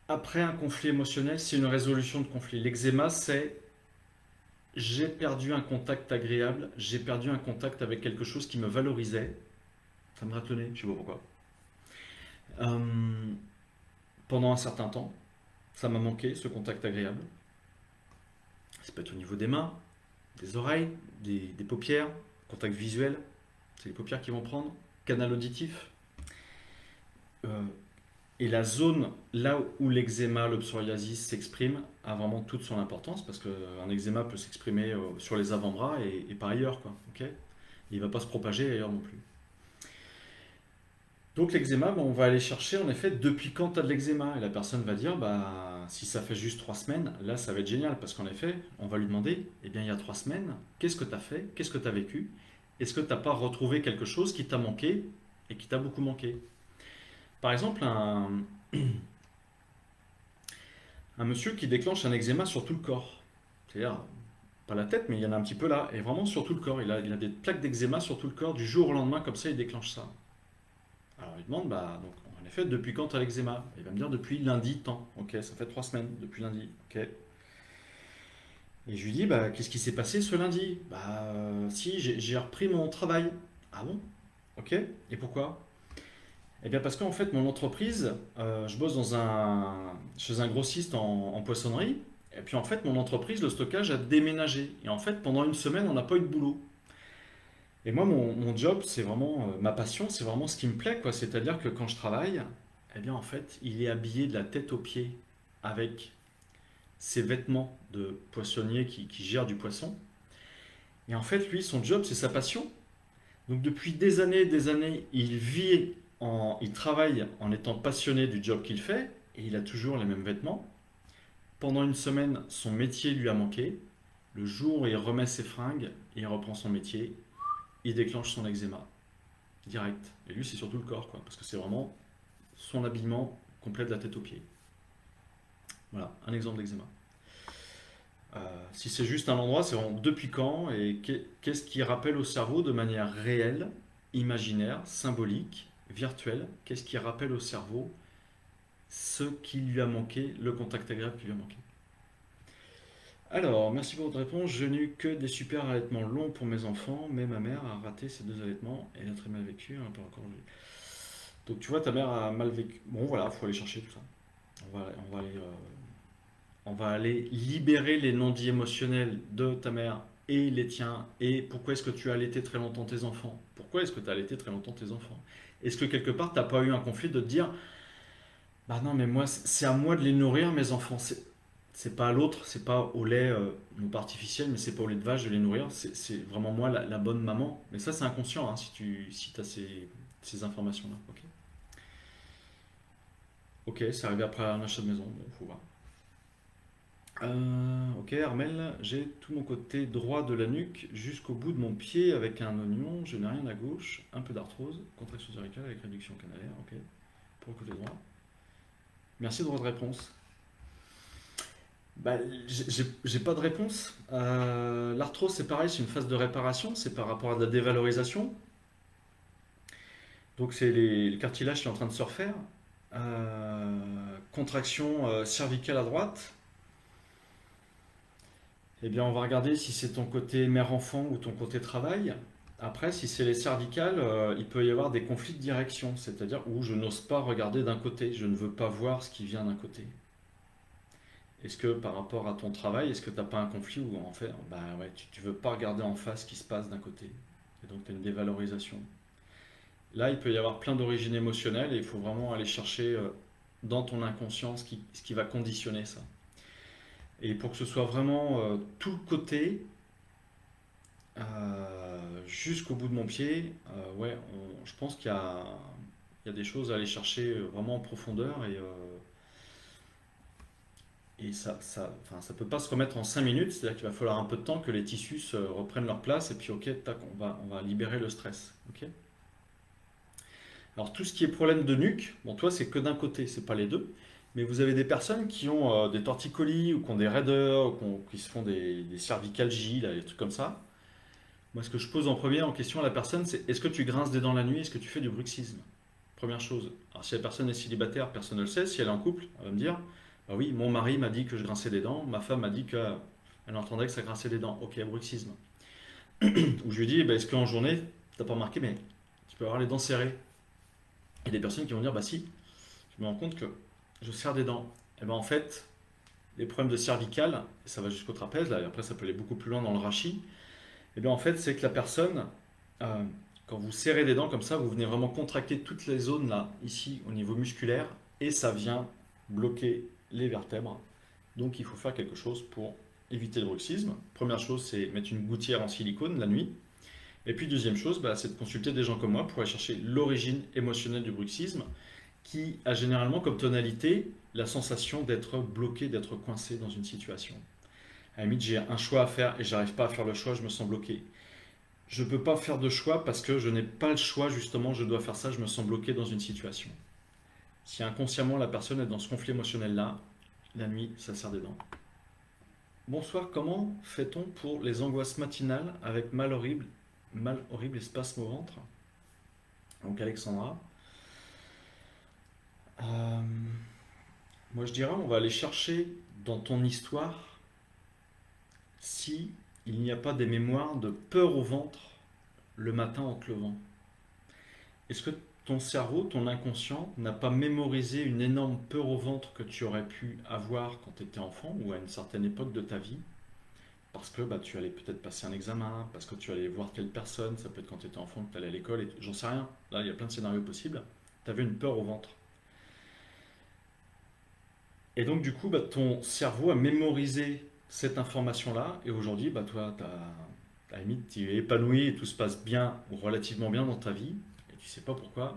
après un conflit émotionnel, c'est une résolution de conflit. L'eczéma, c'est j'ai perdu un contact agréable, j'ai perdu un contact avec quelque chose qui me valorisait. Ça me gratte le nez, je sais pas pourquoi. Euh, Pendant un certain temps, ça m'a manqué ce contact agréable. Ça peut être au niveau des mains, des oreilles, des paupières, contact visuel, c'est les paupières qui vont prendre, canal auditif. Euh, et la zone là où l'eczéma, le psoriasis s'exprime a vraiment toute son importance parce qu'un eczéma peut s'exprimer sur les avant-bras et par ailleurs, quoi. Ok. Il ne va pas se propager ailleurs non plus. Donc l'eczéma, on va aller chercher en effet depuis quand tu as de l'eczéma. Et la personne va dire, bah, si ça fait juste 3 semaines, là ça va être génial parce qu'en effet, on va lui demander, eh bien il y a 3 semaines, qu'est-ce que tu as fait? Qu'est-ce que tu as vécu? Est-ce que tu n'as pas retrouvé quelque chose qui t'a manqué et qui t'a beaucoup manqué? Par exemple, un monsieur qui déclenche un eczéma sur tout le corps. C'est-à-dire, pas la tête, mais il y en a un petit peu là, et vraiment sur tout le corps. Il a des plaques d'eczéma sur tout le corps, du jour au lendemain, comme ça, il déclenche ça. Alors il demande, bah, donc, en effet, depuis quand tu as l'eczéma? Il va me dire depuis lundi, tant. Ok, ça fait 3 semaines, depuis lundi. Ok. Et je lui dis, bah, qu'est-ce qui s'est passé ce lundi? Bah, si, j'ai repris mon travail. Ah bon? Ok. Et pourquoi? Eh bien, parce qu'en fait, mon entreprise, je bosse chez un grossiste en poissonnerie. Et puis, en fait, mon entreprise, le stockage a déménagé. Et en fait, pendant une semaine, on n'a pas eu de boulot. Et moi, mon job, c'est vraiment ma passion, c'est vraiment ce qui me plaît, quoi. C'est-à-dire que quand je travaille, eh bien, en fait, il est habillé de la tête aux pieds avec ses vêtements de poissonnier qui gère du poisson. Et en fait, lui, son job, c'est sa passion. Donc, depuis des années, il travaille en étant passionné du job qu'il fait et il a toujours les mêmes vêtements. Pendant une semaine, son métier lui a manqué. Le jour où il remet ses fringues et il reprend son métier, il déclenche son eczéma direct. Et lui, c'est surtout le corps, quoi, parce que c'est vraiment son habillement complet de la tête aux pieds. Voilà, un exemple d'eczéma. Si c'est juste un endroit, c'est vraiment depuis quand et qu'est-ce qui rappelle au cerveau de manière réelle, imaginaire, symbolique, virtuelle, qu'est-ce qui rappelle au cerveau ce qui lui a manqué, le contact agréable qui lui a manqué. Alors, merci pour votre réponse. Je n'ai eu que des super allaitements longs pour mes enfants, mais ma mère a raté ses 2 allaitements. Elle a très mal vécu, un peu encore. Donc tu vois, ta mère a mal vécu. Bon voilà, faut aller chercher tout ça. On va aller libérer les non-dits émotionnels de ta mère et les tiens. Et pourquoi est-ce que tu as allaité très longtemps tes enfants? Pourquoi est-ce que tu as allaité très longtemps tes enfants? Est-ce que quelque part, tu n'as pas eu un conflit de te dire, bah non, mais moi, c'est à moi de les nourrir, mes enfants. C'est pas à l'autre, c'est pas au lait, non pas artificiel, mais c'est pas au lait de vache de les nourrir. C'est vraiment moi la bonne maman. Mais ça, c'est inconscient, hein, si tu as ces informations-là. Ok, ok, c'est arrivé après un achat de maison. Bon, faut voir. Ok, Armel, j'ai tout mon côté droit de la nuque jusqu'au bout de mon pied avec un oignon. Je n'ai rien à gauche, un peu d'arthrose, contraction cervicale avec réduction canalaire. Ok, pour le côté droit. Merci de votre réponse. Bah, j'ai pas de réponse. L'arthrose, c'est pareil, c'est une phase de réparation, c'est par rapport à de la dévalorisation. Donc, c'est le cartilage qui est en train de se refaire. Contraction cervicale à droite. Eh bien, on va regarder si c'est ton côté mère-enfant ou ton côté travail. Après, si c'est les cervicales, il peut y avoir des conflits de direction, c'est-à-dire où je n'ose pas regarder d'un côté, je ne veux pas voir ce qui vient d'un côté. Est-ce que par rapport à ton travail, est-ce que tu n'as pas un conflit où en fait, bah ouais, tu veux pas regarder en face ce qui se passe d'un côté, et donc tu as une dévalorisation. Là, il peut y avoir plein d'origines émotionnelles et il faut vraiment aller chercher dans ton inconscient ce qui va conditionner ça. Et pour que ce soit vraiment tout le côté, jusqu'au bout de mon pied, ouais, je pense il y a des choses à aller chercher vraiment en profondeur. Et Et enfin, ça peut pas se remettre en 5 minutes, c'est-à-dire qu'il va falloir un peu de temps que les tissus reprennent leur place et puis ok, tac, on va libérer le stress. Ok. Alors tout ce qui est problème de nuque, bon toi c'est que d'un côté, c'est pas les deux, mais vous avez des personnes qui ont des torticolis ou qui ont des raideurs, ou qui se font des cervicalgies, là, des trucs comme ça. Moi ce que je pose en premier en question à la personne, c'est est-ce que tu grinces des dents la nuit, est-ce que tu fais du bruxisme? Première chose. Alors si la personne est célibataire, personne ne le sait. Si elle est en couple, elle va me dire, bah oui, mon mari m'a dit que je grinçais des dents, ma femme m'a dit qu'elle entendait que ça grinçait des dents. Ok, bruxisme. Ou je lui dis, bah, est-ce qu'en journée, t'as pas remarqué, mais tu peux avoir les dents serrées. Il y a des personnes qui vont dire, bah si, je me rends compte que je serre des dents. Et ben en fait, les problèmes de cervical, ça va jusqu'au trapèze, là, et après ça peut aller beaucoup plus loin dans le rachis, et bien en fait, c'est que la personne, euh, quand vous serrez des dents comme ça, vous venez vraiment contracter toutes les zones là, ici, au niveau musculaire, et ça vient bloquer les vertèbres. Donc il faut faire quelque chose pour éviter le bruxisme. Première chose, c'est mettre une gouttière en silicone la nuit. Et puis deuxième chose, bah, c'est de consulter des gens comme moi pour aller chercher l'origine émotionnelle du bruxisme, qui a généralement comme tonalité la sensation d'être bloqué, d'être coincé dans une situation. À la limite, j'ai un choix à faire et j'arrive pas à faire le choix, je me sens bloqué. Je ne peux pas faire de choix parce que je n'ai pas le choix, justement, je dois faire ça, je me sens bloqué dans une situation. Si inconsciemment la personne est dans ce conflit émotionnel-là, la nuit, ça serre des dents. Bonsoir, comment fait-on pour les angoisses matinales avec mal horrible et spasme au ventre? Donc Alexandra. Euh, Moi je dirais, on va aller chercher dans ton histoire si il n'y a pas des mémoires de peur au ventre le matin en te levant. Est-ce que ton cerveau, ton inconscient, n'a pas mémorisé une énorme peur au ventre que tu aurais pu avoir quand tu étais enfant ou à une certaine époque de ta vie? Parce que bah, tu allais peut-être passer un examen, parce que tu allais voir telle personne, ça peut être quand tu étais enfant, que tu allais à l'école, et j'en sais rien. Là, il y a plein de scénarios possibles. Tu avais une peur au ventre. Et donc, du coup, bah, ton cerveau a mémorisé cette information-là, et aujourd'hui, bah, toi, à la limite, tu es épanoui et tout se passe bien ou relativement bien dans ta vie, et tu sais pas pourquoi,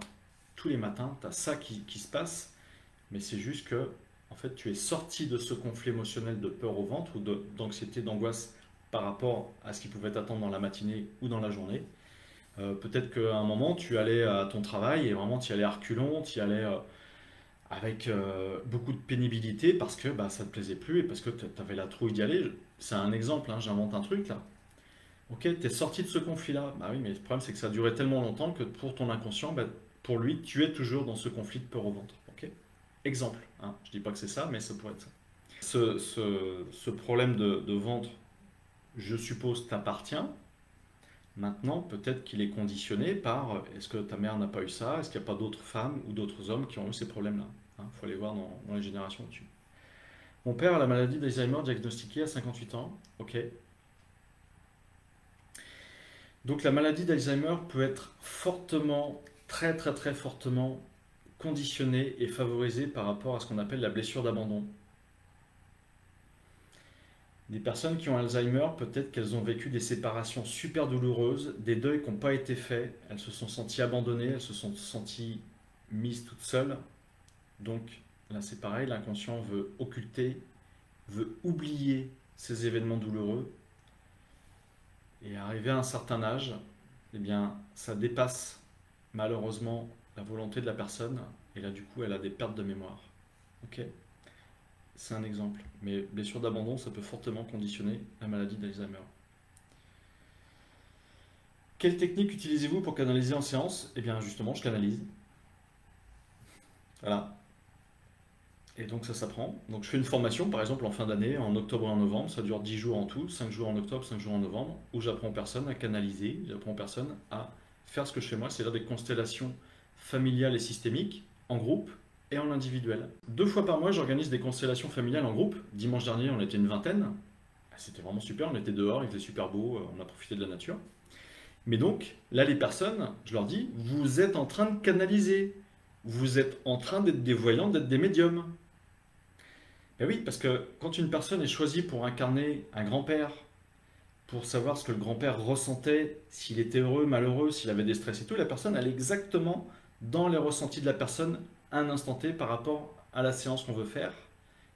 tous les matins, tu as ça qui se passe, mais c'est juste que, en fait, tu es sorti de ce conflit émotionnel de peur au ventre ou d'anxiété, d'angoisse par rapport à ce qui pouvait t'attendre dans la matinée ou dans la journée. Peut-être qu'à un moment, tu allais à ton travail et vraiment tu y allais à reculons, tu y allais avec beaucoup de pénibilité parce que bah, ça ne te plaisait plus et parce que tu avais la trouille d'y aller. C'est un exemple, hein, j'invente un truc là. Ok, tu es sorti de ce conflit-là. Bah oui, mais le problème c'est que ça a duré tellement longtemps que pour ton inconscient, bah, pour lui, tu es toujours dans ce conflit de peur au ventre. Ok. Exemple, hein. Je dis pas que c'est ça, mais ça pourrait être ça. Ce problème de ventre, je suppose, t'appartient. Maintenant, peut-être qu'il est conditionné par est-ce que ta mère n'a pas eu ça? Est-ce qu'il n'y a pas d'autres femmes ou d'autres hommes qui ont eu ces problèmes-là? Il faut aller voir dans les générations au-dessus. Mon père a la maladie d'Alzheimer diagnostiquée à 58 ans. Ok. Donc la maladie d'Alzheimer peut être fortement, très très très fortement conditionnée et favorisée par rapport à ce qu'on appelle la blessure d'abandon. Des personnes qui ont Alzheimer, peut-être qu'elles ont vécu des séparations super douloureuses, des deuils qui n'ont pas été faits, elles se sont senties abandonnées, elles se sont senties mises toutes seules. Donc là c'est pareil, l'inconscient veut occulter, veut oublier ces événements douloureux. Et arrivé à un certain âge, eh bien ça dépasse malheureusement la volonté de la personne, et là du coup elle a des pertes de mémoire. Ok. C'est un exemple. Mais blessure d'abandon, ça peut fortement conditionner la maladie d'Alzheimer. Quelle technique utilisez-vous pour canaliser en séance? Eh bien, justement, je canalise. Voilà. Et donc, ça s'apprend. Donc, je fais une formation, par exemple, en fin d'année, en octobre et en novembre. Ça dure 10 jours en tout, 5 jours en octobre, 5 jours en novembre, où j'apprends aux personnes à canaliser, j'apprends aux personnes à faire ce que je fais moi, c'est-à-dire des constellations familiales et systémiques, en groupe, et en individuel. 2 fois par mois, j'organise des constellations familiales en groupe. Dimanche dernier, on était une vingtaine. C'était vraiment super, on était dehors, il faisait super beau, on a profité de la nature. Mais donc, là, les personnes, je leur dis, vous êtes en train de canaliser. Vous êtes en train d'être des voyants, d'être des médiums. Ben oui, parce que quand une personne est choisie pour incarner un grand-père, pour savoir ce que le grand-père ressentait, s'il était heureux, malheureux, s'il avait des stress et tout, la personne, elle est exactement dans les ressentis de la personne un instant T par rapport à la séance qu'on veut faire.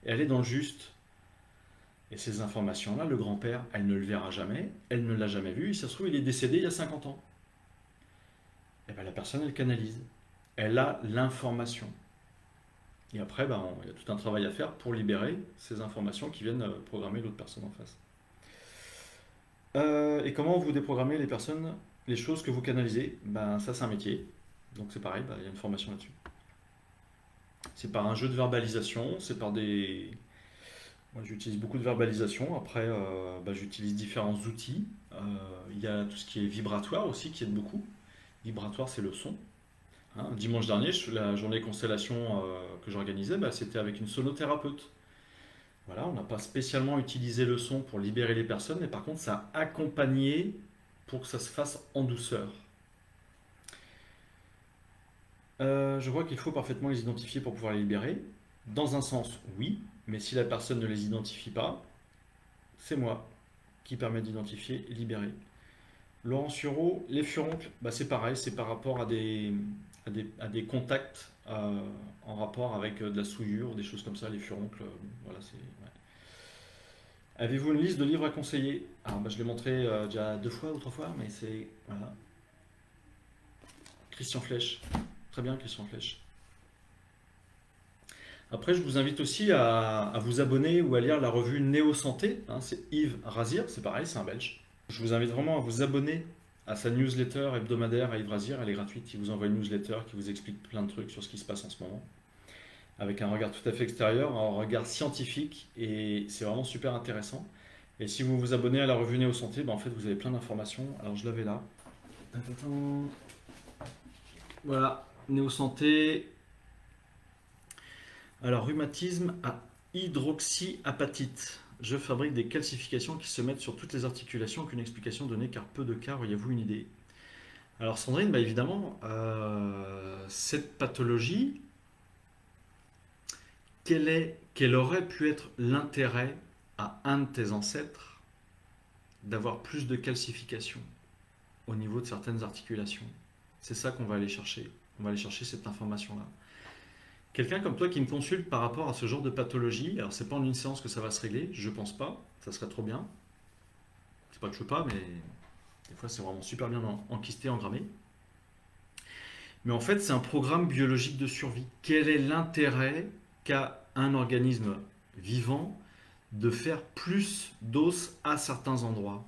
Et elle est dans le juste. Et ces informations-là, le grand-père, elle ne le verra jamais, elle ne l'a jamais vu, et ça se trouve, il est décédé il y a 50 ans. Et bien la personne, elle canalise. Elle a l'information. Et après, ben, il y a tout un travail à faire pour libérer ces informations qui viennent programmer l'autre personne en face. Et comment vous déprogrammez les personnes, les choses que vous canalisez? Ben, ça, c'est un métier. Donc c'est pareil, ben, il y a une formation là-dessus. C'est par un jeu de verbalisation, c'est par des... Moi, j'utilise beaucoup de verbalisation. Après, ben, j'utilise différents outils. Il y a tout ce qui est vibratoire aussi, qui aide beaucoup. Vibratoire, c'est le son. Hein, dimanche dernier, la journée constellation que j'organisais, bah, c'était avec une sonothérapeute. Voilà, on n'a pas spécialement utilisé le son pour libérer les personnes, mais par contre, ça a accompagné pour que ça se fasse en douceur. Je vois qu'il faut parfaitement les identifier pour pouvoir les libérer. Dans un sens, oui, mais si la personne ne les identifie pas, c'est moi qui permet d'identifier et libérer. Laurent Sureau, les furoncles, bah c'est pareil, c'est par rapport à des contacts en rapport avec de la souillure, des choses comme ça, les furoncles. Voilà, c'est, ouais. Avez-vous une liste de livres à conseiller? Alors, bah, je l'ai montré déjà 2 fois ou 3 fois, mais c'est. Voilà. Christian Flech. Très bien, Christian Flech. Après, je vous invite aussi à vous abonner ou à lire la revue Néo Santé. Hein, c'est Yves Razir, c'est pareil, c'est un Belge. Je vous invite vraiment à vous abonner à sa newsletter hebdomadaire à Yves Razir. Elle est gratuite. Il vous envoie une newsletter qui vous explique plein de trucs sur ce qui se passe en ce moment. Avec un regard tout à fait extérieur, un regard scientifique. Et c'est vraiment super intéressant. Et si vous vous abonnez à la revue Néo Santé, ben en fait, vous avez plein d'informations. Alors, je l'avais là. Voilà, Néo Santé. Alors, rhumatisme à hydroxyapatite. Je fabrique des calcifications qui se mettent sur toutes les articulations. Aucune explication donnée car peu de cas. Auriez-vous une idée? Alors Sandrine, bah évidemment, cette pathologie, quel aurait pu être l'intérêt à un de tes ancêtres d'avoir plus de calcification au niveau de certaines articulations? C'est ça qu'on va aller chercher. On va aller chercher cette information-là. Quelqu'un comme toi qui me consulte par rapport à ce genre de pathologie, alors c'est pas en une séance que ça va se régler, je pense pas, ça serait trop bien. C'est pas que je veux pas, mais des fois c'est vraiment super bien enquisté, engrammé. Mais en fait c'est un programme biologique de survie. Quel est l'intérêt qu'a un organisme vivant de faire plus d'os à certains endroits?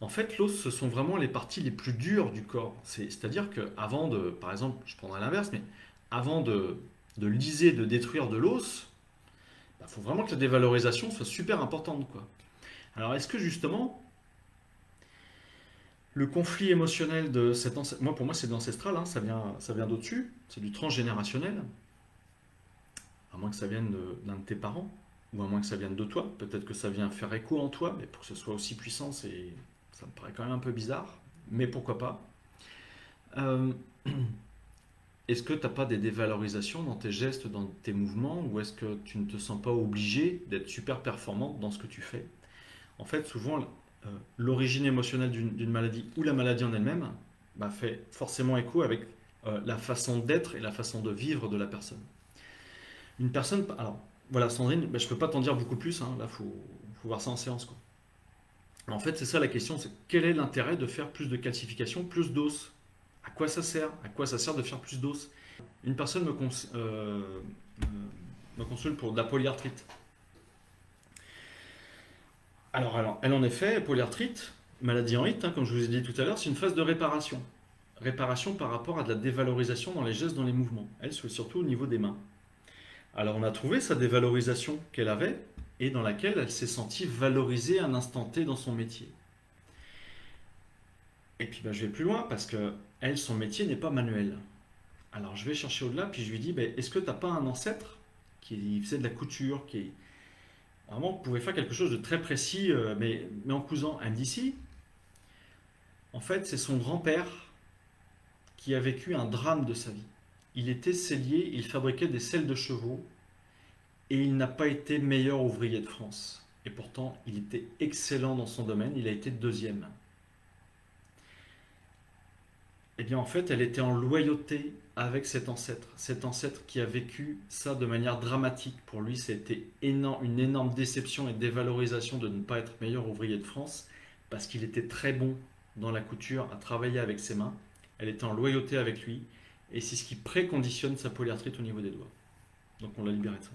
En fait, l'os, ce sont vraiment les parties les plus dures du corps. C'est-à-dire que avant de, par exemple, je prendrai l'inverse, mais avant de liser, de détruire de l'os, il faut vraiment que la dévalorisation soit super importante, quoi. Alors, est-ce que justement, le conflit émotionnel de cet ancêtre, moi pour moi c'est de l'ancestral, hein, ça vient d'au-dessus, c'est du transgénérationnel, à moins que ça vienne d'un de tes parents, ou à moins que ça vienne de toi, peut-être que ça vient faire écho en toi, mais pour que ce soit aussi puissant, ça me paraît quand même un peu bizarre, mais pourquoi pas. Est-ce que tu n'as pas des dévalorisations dans tes gestes, dans tes mouvements, ou est-ce que tu ne te sens pas obligé d'être super performante dans ce que tu fais? En fait, souvent, l'origine émotionnelle d'une maladie ou la maladie en elle-même bah, fait forcément écho avec la façon d'être et la façon de vivre de la personne. Une personne, alors voilà Sandrine, bah, je ne peux pas t'en dire beaucoup plus, hein, là faut voir ça en séance, quoi. En fait, c'est ça la question, c'est quel est l'intérêt de faire plus de calcification, plus d'os? À quoi ça sert? À quoi ça sert de faire plus d'os? Une personne me consulte pour de la polyarthrite. Alors, elle en effet, polyarthrite, maladie en HIT, hein, comme je vous ai dit tout à l'heure, c'est une phase de réparation. Réparation par rapport à de la dévalorisation dans les gestes, dans les mouvements. Elle, c'est surtout au niveau des mains. Alors, on a trouvé sa dévalorisation qu'elle avait et dans laquelle elle s'est sentie valorisée à un instant T dans son métier. Et puis, je vais plus loin parce que elle, son métier n'est pas manuel. Alors, je vais chercher au-delà, puis je lui dis, est-ce que tu n'as pas un ancêtre qui faisait de la couture, qui vraiment pouvait faire quelque chose de très précis, mais en cousant? Elle me dit, si. En fait, c'est son grand-père qui a vécu un drame de sa vie. Il était sellier, il fabriquait des selles de chevaux, et il n'a pas été meilleur ouvrier de France. Et pourtant, il était excellent dans son domaine, il a été deuxième. Eh bien, en fait, elle était en loyauté avec cet ancêtre qui a vécu ça de manière dramatique. Pour lui, c'était une énorme déception et dévalorisation de ne pas être meilleur ouvrier de France, parce qu'il était très bon dans la couture, à travailler avec ses mains, elle était en loyauté avec lui, et c'est ce qui préconditionne sa polyarthrite au niveau des doigts. Donc on l'a libéré de ça.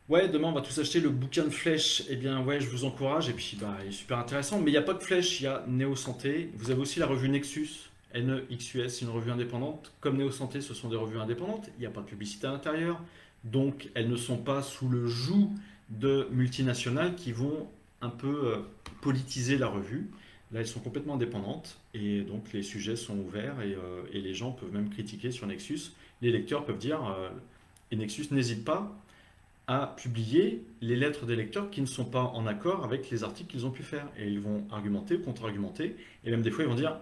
Ouais, demain on va tous acheter le bouquin de flèches. Eh bien ouais, je vous encourage. Et puis bah, il est super intéressant. Mais il n'y a pas que flèches, il y a Néo Santé. Vous avez aussi la revue Nexus, Nexus, une revue indépendante. Comme Néo Santé, ce sont des revues indépendantes. Il n'y a pas de publicité à l'intérieur. Donc elles ne sont pas sous le joug de multinationales qui vont un peu politiser la revue. Là, elles sont complètement indépendantes. Et donc les sujets sont ouverts et les gens peuvent même critiquer sur Nexus. Les lecteurs peuvent dire, et Nexus n'hésite pas à publier les lettres des lecteurs qui ne sont pas en accord avec les articles qu'ils ont pu faire. Et ils vont argumenter ou contre-argumenter. Et même des fois, ils vont dire,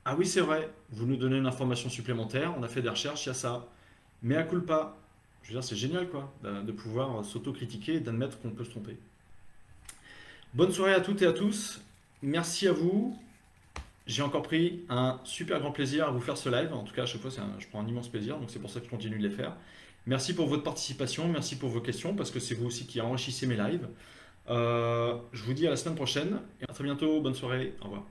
ah oui, c'est vrai, vous nous donnez une information supplémentaire, on a fait des recherches, il y a ça. Mais à culpa. Je veux dire, c'est génial, quoi, de pouvoir s'auto-critiquer et d'admettre qu'on peut se tromper. Bonne soirée à toutes et à tous. Merci à vous. J'ai encore pris un super grand plaisir à vous faire ce live. En tout cas, à chaque fois, je prends un immense plaisir. Donc, c'est pour ça que je continue de les faire. Merci pour votre participation. Merci pour vos questions parce que c'est vous aussi qui enrichissez mes lives. Je vous dis à la semaine prochaine. Et à très bientôt. Bonne soirée. Au revoir.